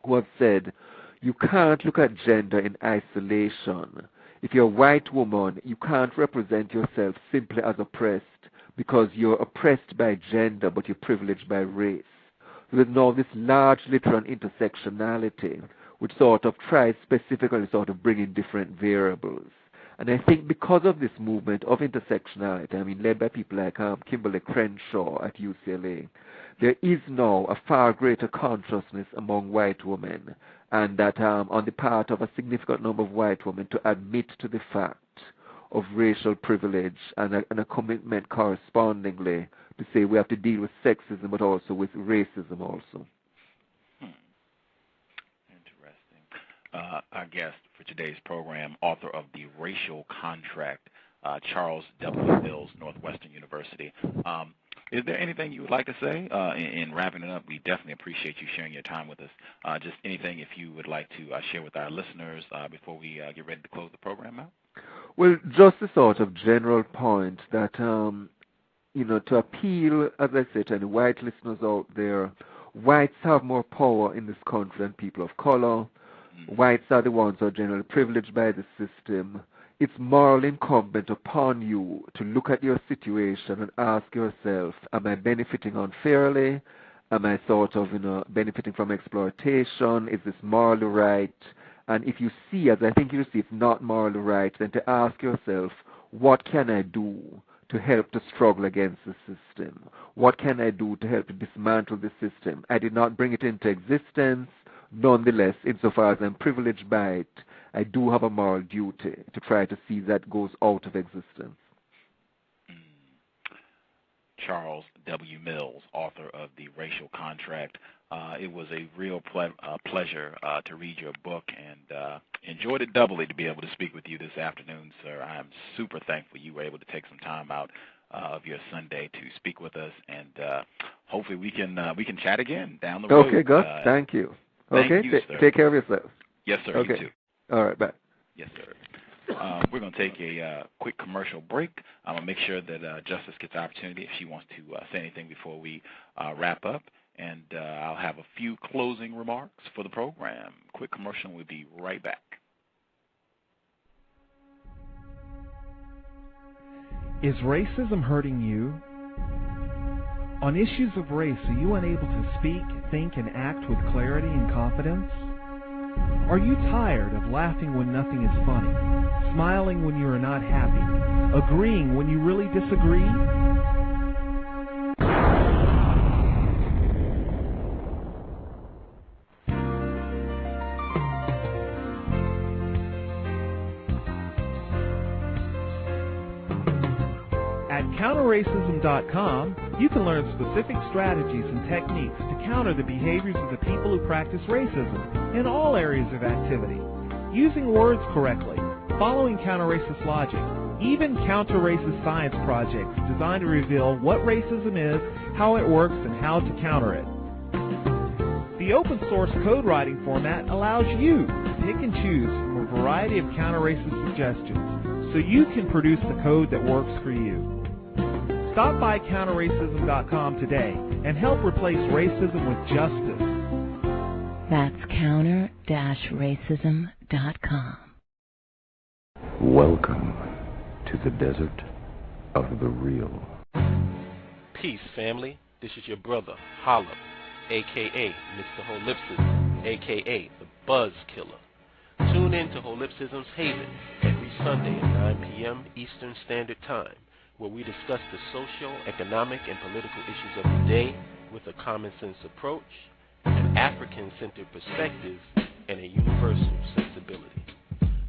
who have said, you can't look at gender in isolation. If you're a white woman, you can't represent yourself simply as oppressed because you're oppressed by gender, but you're privileged by race. So there's now this large literal intersectionality, which sort of tries specifically sort of bring in different variables. And I think because of this movement of intersectionality, I mean, led by people like Kimberly Crenshaw at UCLA, there is now a far greater consciousness among white women, and that on the part of a significant number of white women to admit to the fact of racial privilege and a commitment correspondingly to say we have to deal with sexism but also with racism also. Interesting. Our guest for today's program, author of The Racial Contract, Charles W. Mills, Northwestern University. Is there anything you would like to say in wrapping it up? We definitely appreciate you sharing your time with us. Just anything if you would like to share with our listeners before we get ready to close the program out? Well, just a sort of general point that, to appeal, as I said, to any white listeners out there, whites have more power in this country than people of color. Whites are the ones who are generally privileged by the system. It's morally incumbent upon you to look at your situation and ask yourself, am I benefiting unfairly? Am I sort of, benefiting from exploitation? Is this morally right? And if you see, as I think you see, it's not morally right, then to ask yourself, what can I do to help to struggle against the system? What can I do to help to dismantle the system? I did not bring it into existence. Nonetheless, insofar as I'm privileged by it, I do have a moral duty to try to see that goes out of existence. Charles W. Mills, author of The Racial Contract. It was a real pleasure to read your book, and enjoyed it doubly to be able to speak with you this afternoon, sir. I'm super thankful you were able to take some time out of your Sunday to speak with us, and hopefully we can chat again down the road. Okay, good. Thank you. Thank you, sir. Take care of yourself. Yes, sir. Okay. You too. All right, bye. Yes, sir. We're going to take a quick commercial break. I'm going to make sure that Justice gets the opportunity if she wants to say anything before we wrap up. And I'll have a few closing remarks for the program. Quick commercial, and we'll be right back. Is racism hurting you? On issues of race, are you unable to speak, think, and act with clarity and confidence? Are you tired of laughing when nothing is funny, smiling when you are not happy, agreeing when you really disagree? At counterracism.com, you can learn specific strategies and techniques to counter the behaviors of the people who practice racism in all areas of activity, using words correctly, following counter-racist logic, even counter-racist science projects designed to reveal what racism is, how it works, and how to counter it. The open source code writing format allows you to pick and choose from a variety of counter-racist suggestions so you can produce the code that works for you. Stop by counterracism.com today and help replace racism with justice. That's counter-racism.com. Welcome to the desert of the real. Peace, family. This is your brother, Holla, a.k.a. Mr. Holipsis, a.k.a. the Buzz Killer. Tune in to Holipsism's Haven every Sunday at 9 p.m. Eastern Standard Time, where we discuss the social, economic, and political issues of the day with a common-sense approach, an African-centered perspective, and a universal sensibility.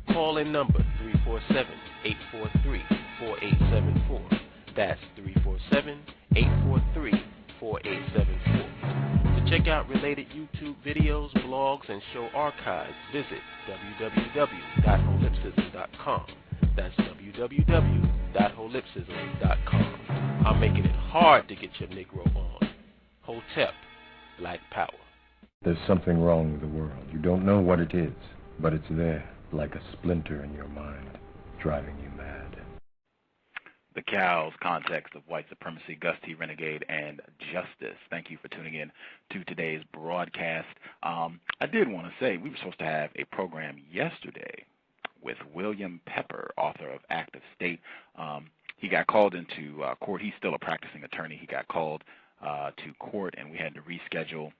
Call-in number 347-843-4874. That's 347-843-4874. To check out related YouTube videos, blogs, and show archives, visit www.holipsism.com. That's www.holipsism.com. I'm making it hard to get your Negro on. Hotep, Black Power. There's something wrong with the world. You don't know what it is, but it's there, like a splinter in your mind, driving you mad. The C.O.W.S. Context of White Supremacy, Gus T. Renegade, and Justice. Thank you for tuning in to today's broadcast. I did want to say we were supposed to have a program yesterday with William Pepper, author of Act of State. He got called into court. He's still a practicing attorney. He got called to court, and we had to reschedule.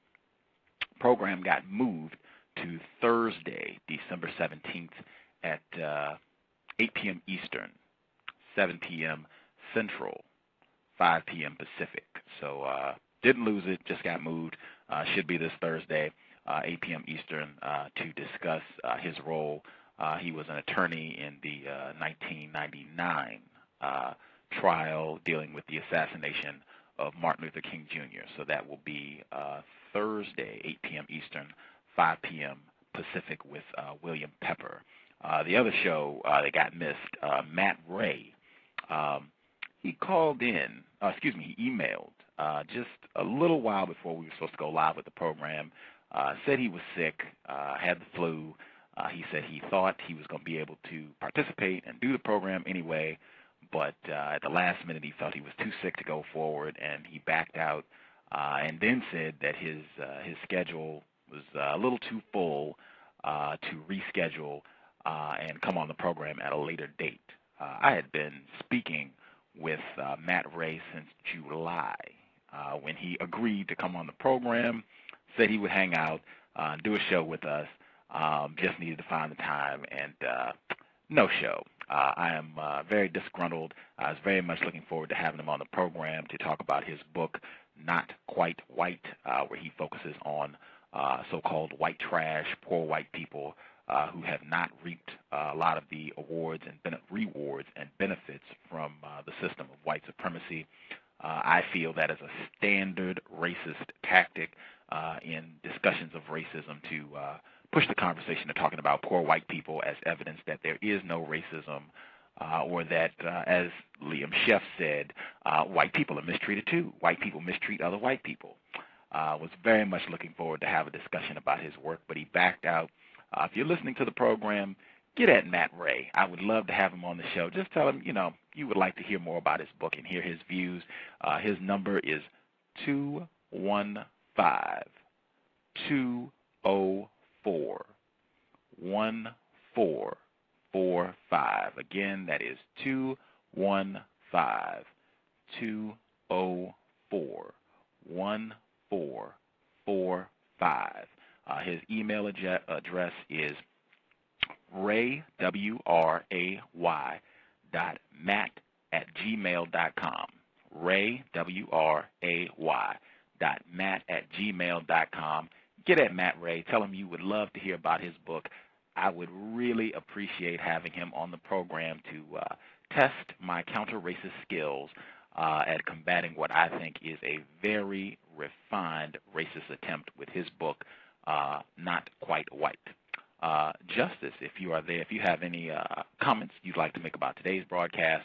Program got moved to Thursday, December 17th at 8 p.m. Eastern, 7 p.m. Central, 5 p.m. Pacific. So didn't lose it, just got moved. Should be this Thursday, 8 p.m. Eastern, to discuss his role. He was an attorney in the 1999 trial dealing with the assassination of Martin Luther King Jr. So that will be Thursday, 8 p.m. Eastern, 5 p.m. Pacific with William Pepper. The other show that got missed, Matt Ray, he called in, he emailed just a little while before we were supposed to go live with the program, said he was sick, had the flu. He said he thought he was going to be able to participate and do the program anyway, but at the last minute he felt he was too sick to go forward, and he backed out, and then said that his schedule was a little too full to reschedule and come on the program at a later date. I had been speaking with Matt Ray since July when he agreed to come on the program, said he would hang out, do a show with us, just needed to find the time, and no show. I am very disgruntled. I was very much looking forward to having him on the program to talk about his book, Not Quite White, where he focuses on so-called white trash, poor white people who have not reaped a lot of the awards and rewards and benefits from the system of white supremacy. I feel that is a standard racist tactic in discussions of racism to push the conversation to talking about poor white people as evidence that there is no racism, or that, as Liam Sheff said, white people are mistreated too. White people mistreat other white people. Was very much looking forward to have a discussion about his work, but he backed out. If you're listening to the program, get at Matt Ray. I would love to have him on the show. Just tell him, you would like to hear more about his book and hear his views. His number is 215-204-1445. Again, that is 215-204-1445. His email address is Ray, W-R-A-Y, .matt@gmail.com. Ray, W-R-A-Y, .matt@gmail.com. Get at Matt Ray. Tell him you would love to hear about his book. I would really appreciate having him on the program to test my counter-racist skills at combating what I think is a very refined racist attempt with his book, Not Quite White. Justice, if you are there, if you have any comments you'd like to make about today's broadcast,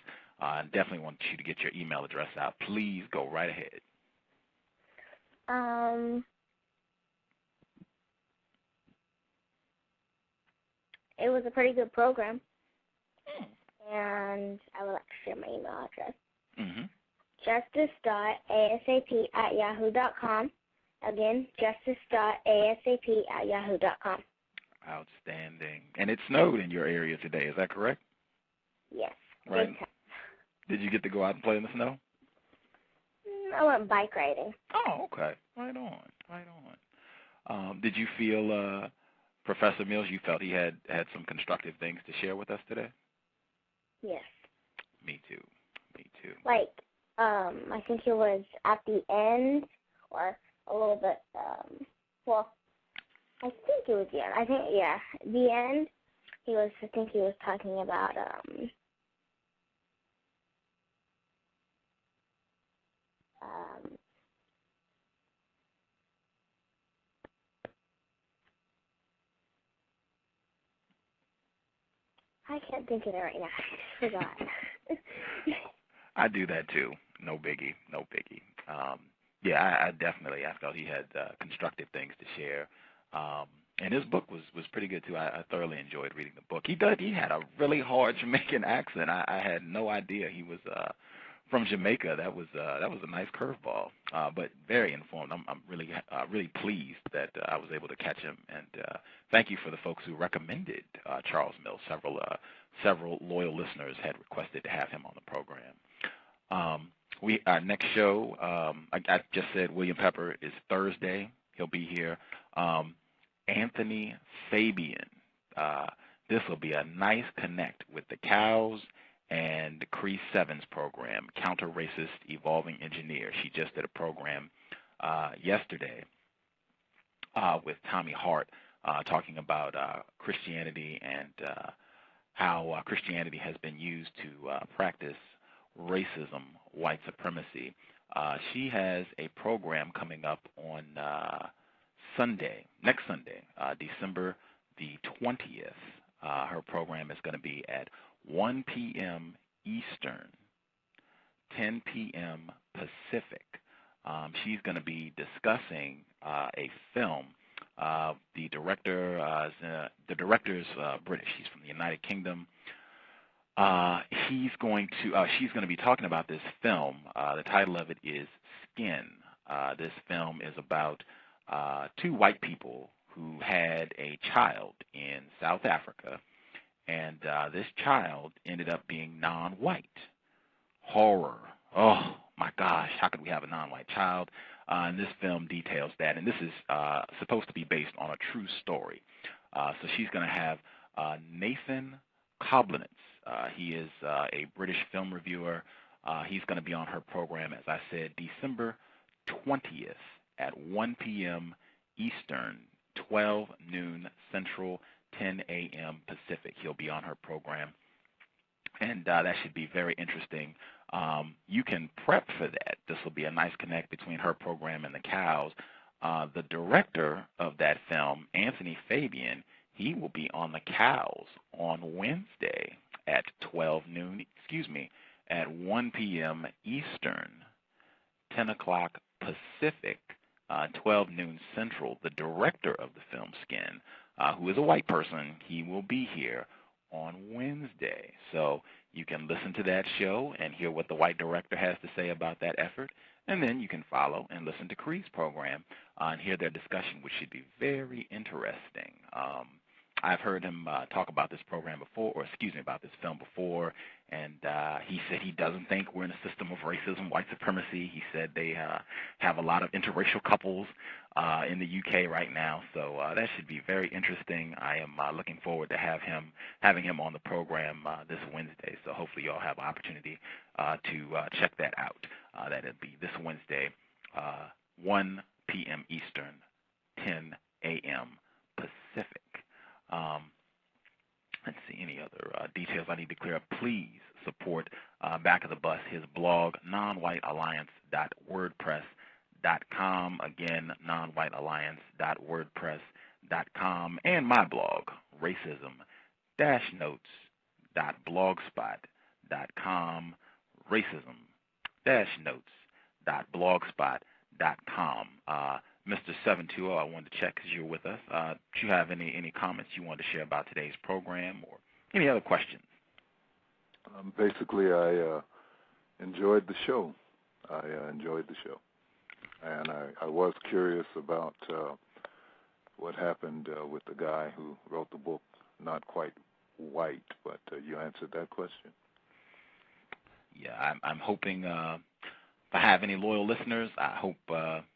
definitely want you to get your email address out. Please go right ahead. It was a pretty good program, and I would like to share my email address. Justice.asap@yahoo.com. Again, justice.asap@yahoo.com. Outstanding. And it snowed in your area today, is that correct? Yes. Right. Did you get to go out and play in the snow? I went bike riding. Oh, okay. Right on. Did you feel, Professor Mills, you felt he had some constructive things to share with us today? Yes. Me too. Like, I think it was at the end, or a little bit, I think it was the end. The end, I think he was talking about, I can't think of it right now. I forgot. I do that too. No biggie. I definitely, I felt he had constructive things to share. And his book was pretty good too. I thoroughly enjoyed reading the book. He had a really hard Jamaican accent. I had no idea he was from Jamaica. That was a nice curveball, but very informed. I'm really pleased that I was able to catch him, and thank you for the folks who recommended Charles Mills. Several loyal listeners had requested to have him on the program. Our next show, I just said William Pepper is Thursday. He'll be here. Anthony Fabian, this will be a nice connect with the C.O.W.S and the Cree 7's program, Counter-Racist Evolving Engineer. She just did a program yesterday with Tommy Hart talking about Christianity and how Christianity has been used to practice racism, white supremacy. She has a program coming up on next Sunday, December the 20th. Her program is going to be at 1 p.m. Eastern, 10 p.m. Pacific. She's going to be discussing a film. The director is British. He's from the United Kingdom. She's going to be talking about this film. The title of it is Skin. This film is about two white people who had a child in South Africa, and this child ended up being non-white. Horror. Oh, my gosh, how could we have a non-white child? And this film details that, and this is supposed to be based on a true story. So she's going to have Nathan Koblenitz. He is a British film reviewer. He's going to be on her program, as I said, December 20th at 1 p.m. Eastern, 12 noon Central, 10 a.m. Pacific. He'll be on her program, and that should be very interesting. You can prep for that. This will be a nice connect between her program and the C.O.W.S. The director of that film, Anthony Fabian, he will be on the C.O.W.S. on Wednesday at 1 p.m. Eastern, 10 o'clock Pacific, 12 noon Central. The director of the film Skin, who is a white person, he will be here on Wednesday. So you can listen to that show and hear what the white director has to say about that effort, and then you can follow and listen to Cree's program and hear their discussion, which should be very interesting. I've heard him talk about this program before, about this film before, and he said he doesn't think we're in a system of racism, white supremacy. He said they have a lot of interracial couples in the UK right now, so that should be very interesting. I am looking forward to having him on the program this Wednesday, so hopefully you all have an opportunity to check that out. That'll be this Wednesday, 1 p.m. Eastern, 10 a.m. Pacific. Let's see, any other details I need to clear up. Please support Back of the Bus, his blog, nonwhitealliance.wordpress.com. Again, nonwhitealliance.wordpress.com. And my blog, racism-notes.blogspot.com. Racism-notes.blogspot.com. Mr. 720, I wanted to check because you're with us. Do you have any comments you want to share about today's program or any other questions? Basically, I enjoyed the show. And I was curious about what happened with the guy who wrote the book, Not Quite White, but you answered that question. Yeah, I'm hoping... if I have any loyal listeners, I hope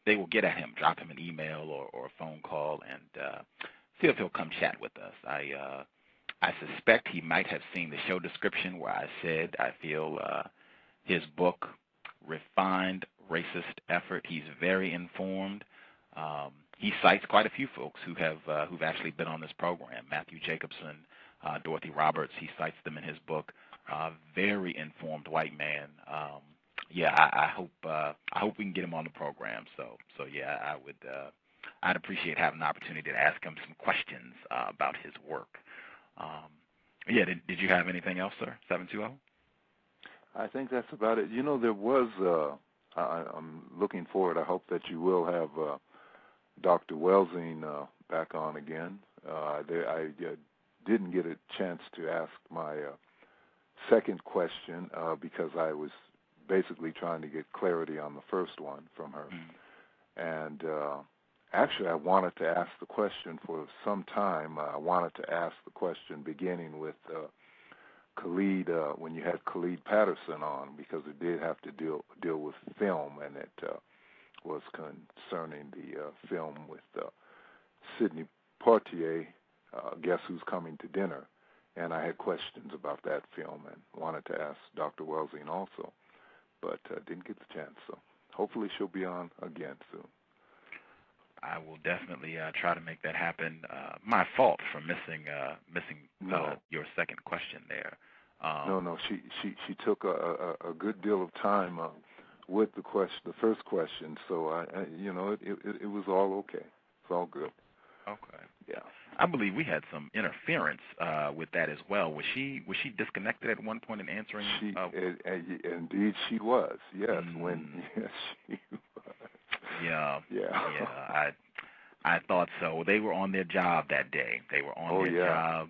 they will get at him, drop him an email or a phone call, and see if he'll come chat with us. I suspect he might have seen the show description where I said I feel his book, Refined Racist Effort. He's very informed. He cites quite a few folks who've actually been on this program. Matthew Jacobson, Dorothy Roberts. He cites them in his book. Very informed white man. Yeah, I hope we can get him on the program. So yeah, I'd appreciate having the opportunity to ask him some questions about his work. Yeah, did you have anything else, sir? 720? I think that's about it. You know, there was. I'm looking forward. I hope that you will have Dr. Welsing back on again. I didn't get a chance to ask my second question because I was basically trying to get clarity on the first one from her. And actually, I wanted to ask the question for some time. I wanted to ask the question beginning with Khalid, when you had Khalid Patterson on, because it did have to deal with film, and it was concerning the film with Sidney Poitier, Guess Who's Coming to Dinner. and I had questions about that film and wanted to ask Dr. Welsing also, but didn't get the chance. So hopefully she'll be on again soon. I will definitely try to make that happen. My fault for missing your second question there. No, she took a good deal of time with the first question, so it was all okay. It's all good. Okay. Yeah. I believe we had some interference with that as well. Was she disconnected at one point in answering? Indeed, she was. Yes, yes, she was. Yeah. I thought so. They were on their job that day. They were on their job.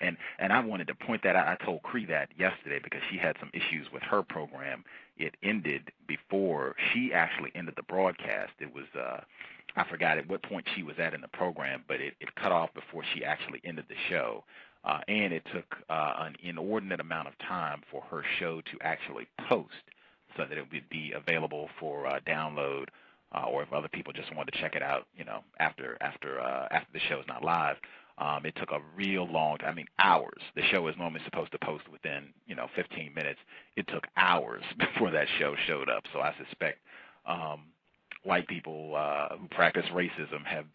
And I wanted to point that out. I told Cree that yesterday because she had some issues with her program. It ended before she actually ended the broadcast. It was I forgot at what point she was at in the program, but it cut off before she actually ended the show. And it took an inordinate amount of time for her show to actually post so that it would be available for download, or if other people just wanted to check it out, after the show is not live. It took a real long time. I mean, hours. The show is normally supposed to post within, 15 minutes. It took hours before that show showed up. So I suspect white people who practice racism have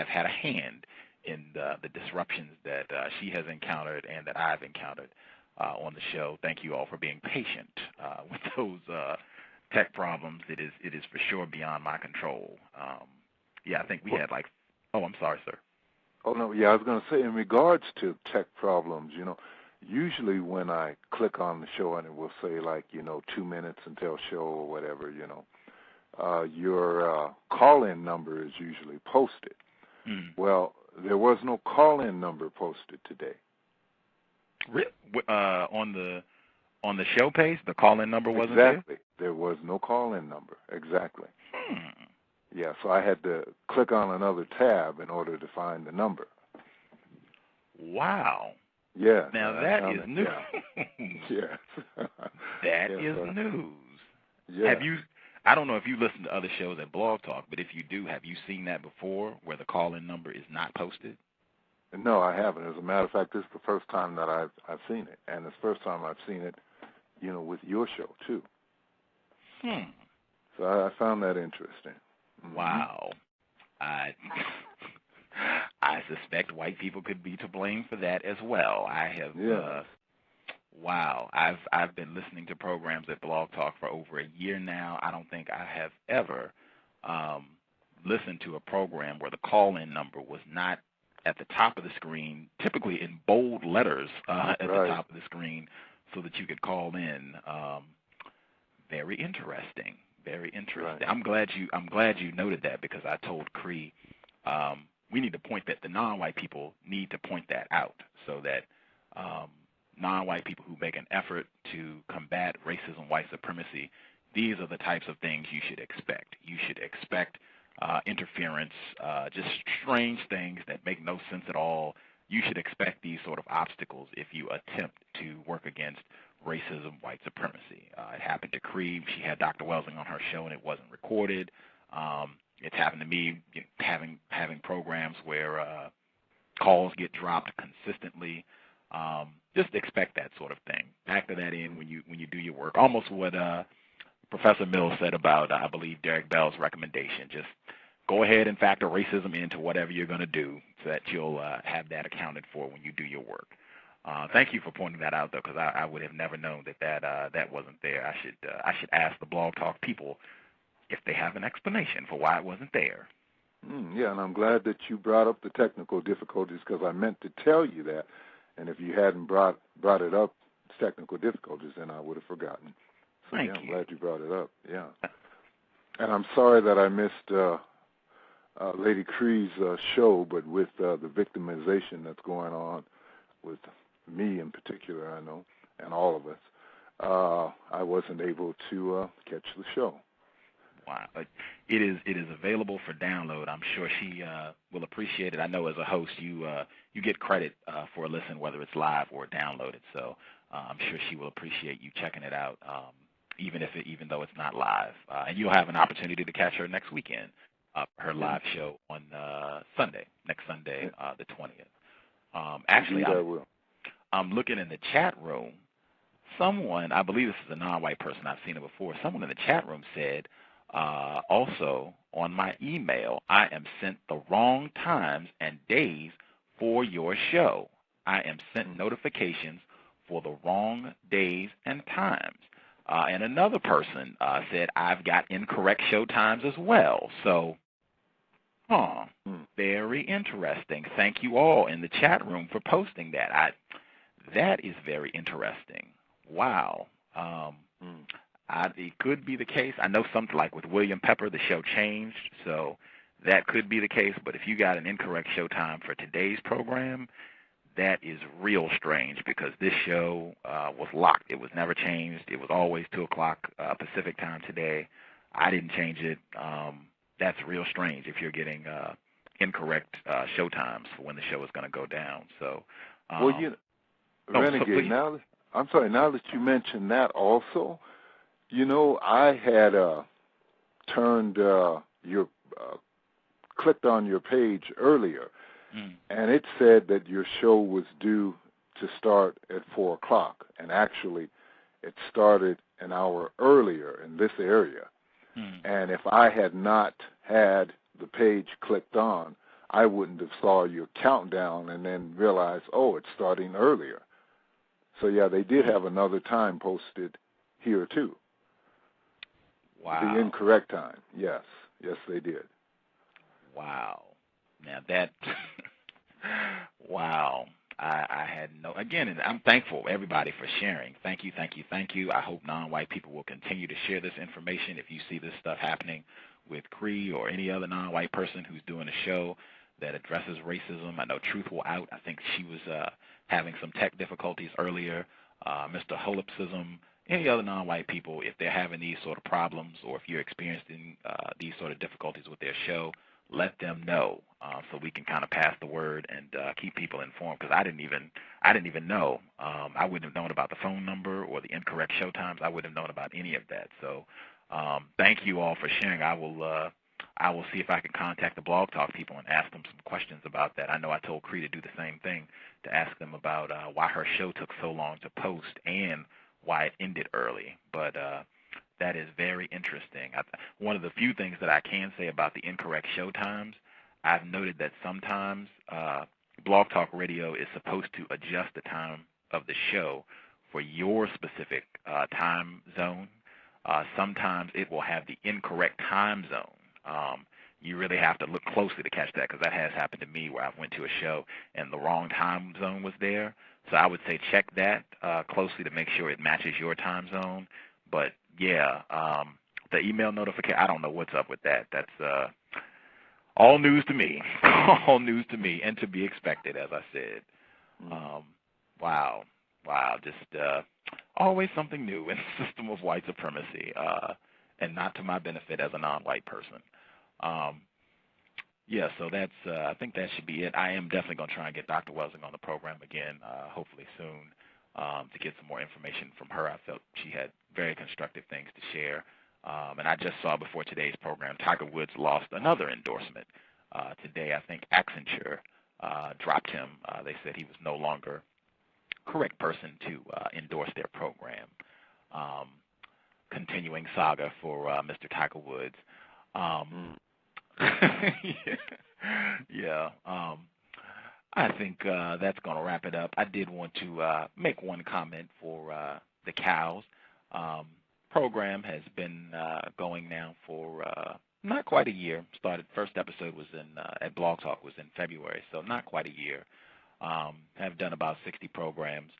had a hand in the disruptions that she has encountered and that I've encountered on the show. Thank you all for being patient with those tech problems. It is for sure beyond my control. I think we had I'm sorry, sir. Oh, no, yeah, I was going to say, in regards to tech problems, usually when I click on the show and it will say 2 minutes until show or whatever, your call-in number is usually posted. Well, there was no call-in number posted today. On the show page, the call-in number wasn't there? Exactly. There was no call-in number. Exactly. Yeah, so I had to click on another tab in order to find the number. Wow. Yeah. Now that is news. Yes. That is news. Yeah. I don't know if you listen to other shows at Blog Talk, but if you do, have you seen that before where the call-in number is not posted? No, I haven't. As a matter of fact, this is the first time that I've seen it, and it's the first time I've seen it, with your show too. So I found that interesting. Wow. I suspect white people could be to blame for that as well. I have wow. I've been listening to programs at Blog Talk for over a year now. I don't think I have ever listened to a program where the call-in number was not at the top of the screen, typically in bold letters at the top of the screen, so that you could call in. Very interesting. Very interesting. Right. I'm glad you noted that, because I told Cree we need to point that the non-white people need to point that out, so that non-white people who make an effort to combat racism, white supremacy, these are the types of things you should expect. You should expect interference, just strange things that make no sense at all. You should expect these sort of obstacles if you attempt to work against racism, white supremacy. It happened to Cree. She had Dr. Welsing on her show and it wasn't recorded. It's happened to me, having programs where calls get dropped consistently. Just expect that sort of thing. Factor that in when you do your work. Almost what Professor Mills said about, I believe, Derek Bell's recommendation. Just go ahead and factor racism into whatever you're going to do, so that you'll have that accounted for when you do your work. Thank you for pointing that out, though, because I would have never known that wasn't there. I should ask the Blog Talk people if they have an explanation for why it wasn't there. Yeah, and I'm glad that you brought up the technical difficulties, because I meant to tell you that, and if you hadn't brought it up, technical difficulties, then I would have forgotten. So Thank you. I'm glad you brought it up. Yeah, and I'm sorry that I missed Lady Cree's show, but with the victimization that's going on with me in particular, I know, and all of us, I wasn't able to catch the show. Wow. It is available for download. I'm sure she will appreciate it. I know as a host you get credit for a listen, whether it's live or downloaded. So I'm sure she will appreciate you checking it out, even though it's not live. And you'll have an opportunity to catch her next weekend, her live show on next Sunday, the 20th. Actually, I will. I'm looking in the chat room. Someone, I believe this is a non-white person, I've seen it before, someone in the chat room said, also on my email, I am sent the wrong times and days for your show. I am sent notifications for the wrong days and times. And another person said, I've got incorrect show times as well. So, very interesting. Thank you all in the chat room for posting that. That is very interesting. Wow. It could be the case. I know something like with William Pepper, the show changed, so that could be the case. But if you got an incorrect show time for today's program, that is real strange because this show was locked. It was never changed. It was always 2 o'clock Pacific time today. I didn't change it. That's real strange if you're getting incorrect show times for when the show is going to go down. So, Renegade, now that you mentioned that also, I had clicked on your page earlier, and it said that your show was due to start at 4 o'clock, and actually it started an hour earlier in this area. And if I had not had the page clicked on, I wouldn't have saw your countdown and then realized, it's starting earlier. So, yeah, they did have another time posted here, too. Wow. The incorrect time, yes. Yes, they did. Wow. Now that, wow. I had again, and I'm thankful, everybody, for sharing. Thank you, thank you, thank you. I hope non-white people will continue to share this information. If you see this stuff happening with Cree or any other non-white person who's doing a show that addresses racism, I know Truth will out. I think she was having some tech difficulties earlier. Mr. Holipsism, any other non-white people, if they're having these sort of problems or if you're experiencing these sort of difficulties with their show, let them know so we can kind of pass the word and keep people informed. Because I didn't even know. I wouldn't have known about the phone number or the incorrect show times. I wouldn't have known about any of that. So thank you all for sharing. I will see if I can contact the Blog Talk people and ask them some questions about that. I know I told Cree to do the same thing, to ask them about why her show took so long to post and why it ended early. But that is very interesting. One of the few things that I can say about the incorrect show times, I've noted that sometimes Blog Talk Radio is supposed to adjust the time of the show for your specific time zone. Sometimes it will have the incorrect time zone. You really have to look closely to catch that because that has happened to me where I went to a show and the wrong time zone was there. So I would say check that closely to make sure it matches your time zone. But, yeah, the email notification, I don't know what's up with that. That's all news to me, all news to me, and to be expected, as I said. Wow, just always something new in the system of white supremacy, and not to my benefit as a non-white person. Yeah, so that's I think that should be it. I am definitely going to try and get Dr. Welsing on the program again, hopefully soon, to get some more information from her. I felt she had very constructive things to share. And I just saw before today's program, Tiger Woods lost another endorsement today. I think Accenture dropped him. They said he was no longer correct person to endorse their program. Continuing saga for Mr. Tiger Woods. Yeah. I think that's going to wrap it up. I did want to make one comment for the C.O.W.S. Program has been going now for not quite a year. Started, first episode was at Blog Talk was in February, so not quite a year. Have done about 60 programs.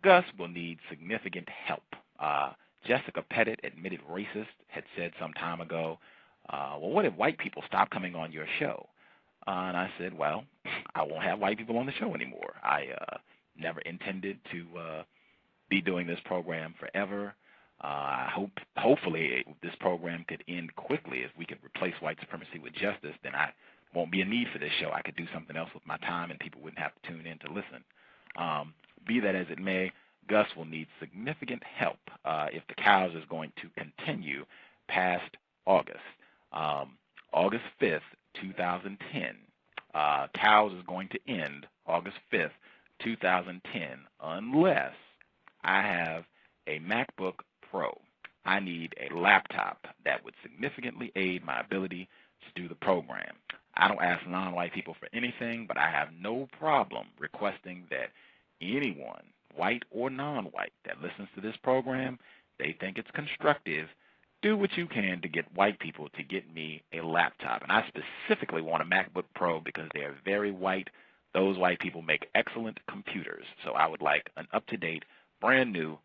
Gus will need significant help. Jessica Pettit, admitted racist, had said some time ago, well, what if white people stop coming on your show? And I said, well, I won't have white people on the show anymore. I never intended to be doing this program forever. Hopefully this program could end quickly. If we could replace white supremacy with justice, then I won't be a need for this show. I could do something else with my time and people wouldn't have to tune in to listen. Be that as it may, Gus will need significant help if the C.O.W.S is going to continue past August. August 5th, 2010. C.O.W.S is going to end August 5th, 2010, unless I have a MacBook Pro. I need a laptop that would significantly aid my ability to do the program. I don't ask non-white people for anything, but I have no problem requesting that anyone, white or non-white, that listens to this program, they think it's constructive, do what you can to get white people to get me a laptop. And I specifically want a MacBook Pro because they are very white. Those white people make excellent computers. So I would like an up-to-date, brand new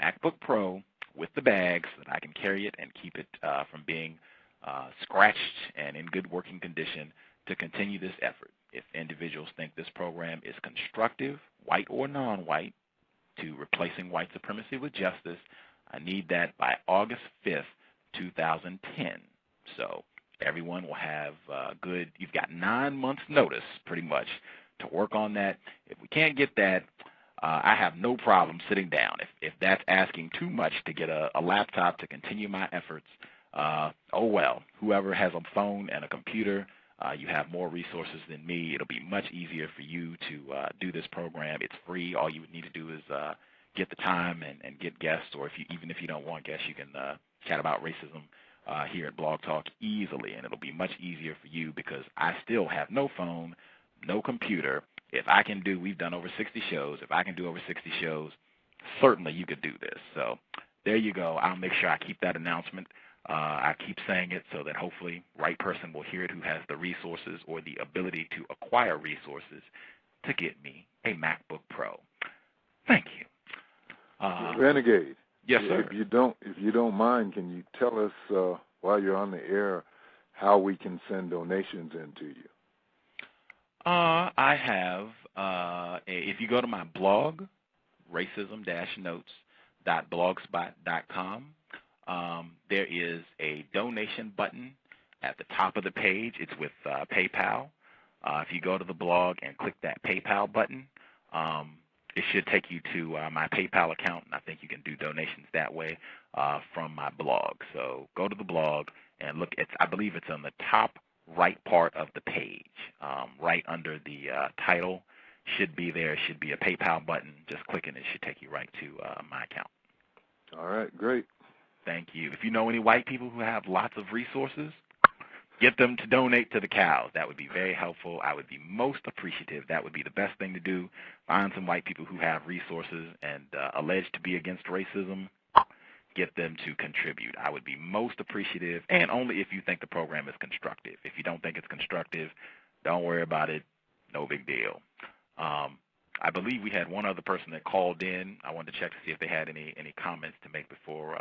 MacBook Pro with the bag so that I can carry it and keep it from being scratched and in good working condition to continue this effort. If individuals think this program is constructive, white or non-white, to replacing white supremacy with justice, I need that by August 5th, 2010. So everyone will have you've got 9 months notice pretty much to work on that. If we can't get that, I have no problem sitting down. If that's asking too much to get a laptop to continue my efforts, oh well. Whoever has a phone and a computer, you have more resources than me. It'll be much easier for you to do this program. It's free. All you would need to do is get the time and get guests, or even if you don't want guests, you can chat about racism here at Blog Talk easily, and it'll be much easier for you because I still have no phone, no computer. If I can do, we've done over 60 shows. If I can do over 60 shows, certainly you could do this. So there you go. I'll make sure I keep that announcement. I keep saying it so that hopefully right person will hear it who has the resources or the ability to acquire resources to get me a MacBook Pro. Thank you. Renegade. Yes, sir. If you don't mind, can you tell us while you're on the air how we can send donations in to you? I have, if you go to my blog, racism-notes.blogspot.com, there is a donation button at the top of the page. It's with PayPal. If you go to the blog and click that PayPal button, it should take you to my PayPal account, and I think you can do donations that way from my blog. So go to the blog and look. I believe it's on the top right part of the page, right under the title. Should be there. Should be a PayPal button. Just click it. It should take you right to my account. All right, great. Thank you. If you know any white people who have lots of resources, get them to donate to the cows. That would be very helpful. I would be most appreciative. That would be the best thing to do. Find some white people who have resources and alleged to be against racism. Get them to contribute. I would be most appreciative, and only if you think the program is constructive. If you don't think it's constructive, don't worry about it. No big deal. I believe we had one other person that called in. I wanted to check to see if they had any comments to make before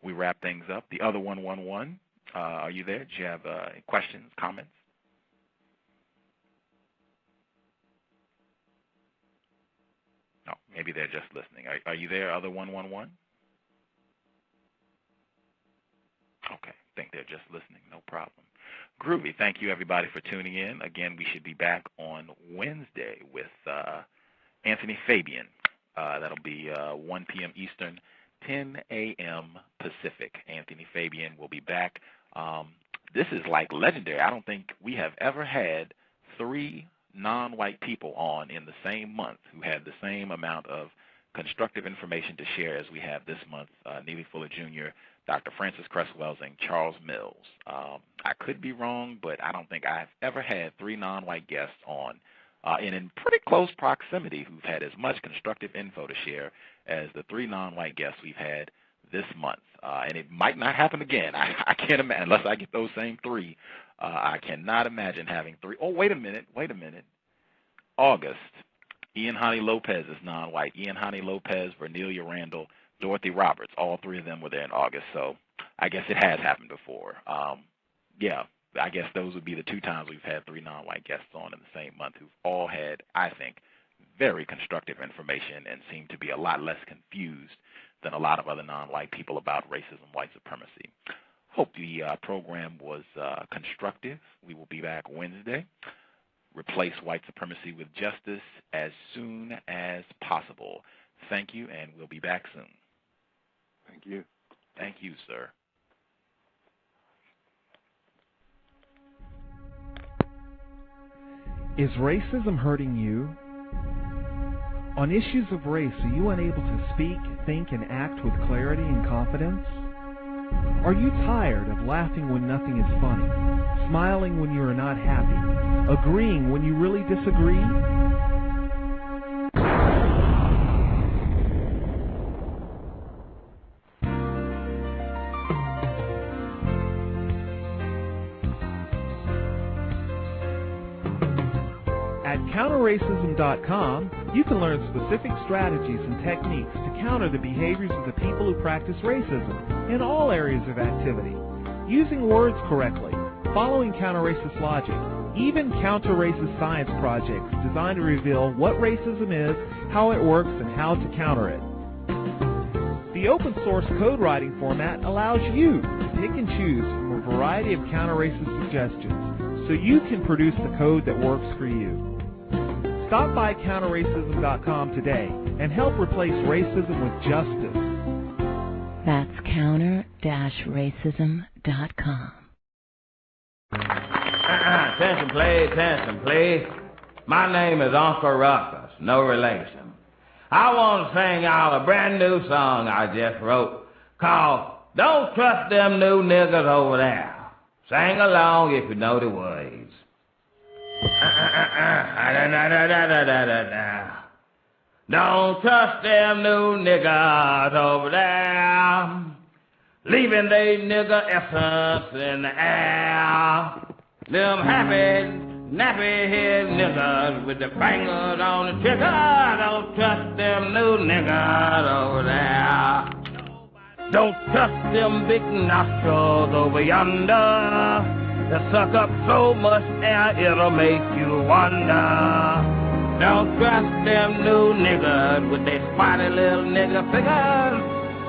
we wrap things up. The other 111, are you there? Do you have questions, comments? No, maybe they're just listening. Are you there, other 111? Okay, I think they're just listening. No problem. Groovy. Thank you, everybody, for tuning in. Again, we should be back on Wednesday with Anthony Fabian. That'll be 1 p.m. Eastern, 10 a.m. Pacific. Anthony Fabian will be back. This is like legendary. I don't think we have ever had 3 non-white people on in the same month who had the same amount of constructive information to share as we have this month. Neely Fuller Jr., Dr. Francis Cresswells, and Charles Mills. I could be wrong, but I don't think I've ever had 3 non-white guests on and in pretty close proximity who've had as much constructive info to share as the 3 non-white guests we've had this month. And it might not happen again. I can't imagine, unless I get those same 3. I cannot imagine having 3. Oh, wait a minute. August. Ian Honey Lopez is non-white. Ian Honey Lopez, Vernelia Randall, Dorothy Roberts. All 3 of them were there in August. So I guess it has happened before. Yeah, I guess those would be the 2 times we've had 3 non-white guests on in the same month who've all had, I think, very constructive information and seem to be a lot less confused than a lot of other non-white people about racism, white supremacy. Hope the program was constructive. We will be back Wednesday. Replace white supremacy with justice as soon as possible. Thank you, and we'll be back soon. Thank you. Thank you, sir. Is racism hurting you? On issues of race, are you unable to speak, think, and act with clarity and confidence? Are you tired of laughing when nothing is funny, smiling when you are not happy, agreeing when you really disagree? At counterracism.com, you can learn specific strategies and techniques to counter the behaviors of the people who practice racism in all areas of activity, using words correctly, following counter-racist logic, even counter-racist science projects designed to reveal what racism is, how it works, and how to counter it. The open-source code writing format allows you to pick and choose from a variety of counter-racist suggestions so you can produce the code that works for you. Stop by counterracism.com today and help replace racism with justice. That's counter-racism.com. Attention please. My name is Uncle Ruckus, no relation. I want to sing y'all a brand new song I just wrote called Don't Trust Them New Niggas Over There. Sing along if you know the words. Don't trust them new niggas over there, leaving they nigger essence in the air. Them happy, nappy-head niggas with the fingers on the trigger. Don't trust them new niggas over there. Don't trust them big nostrils over yonder. They suck up so much air, it'll make you wonder. Don't trust them new niggas with their spotty little nigger figures.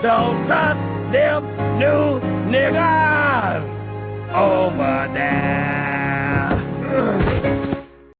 Don't trust them new niggas over there.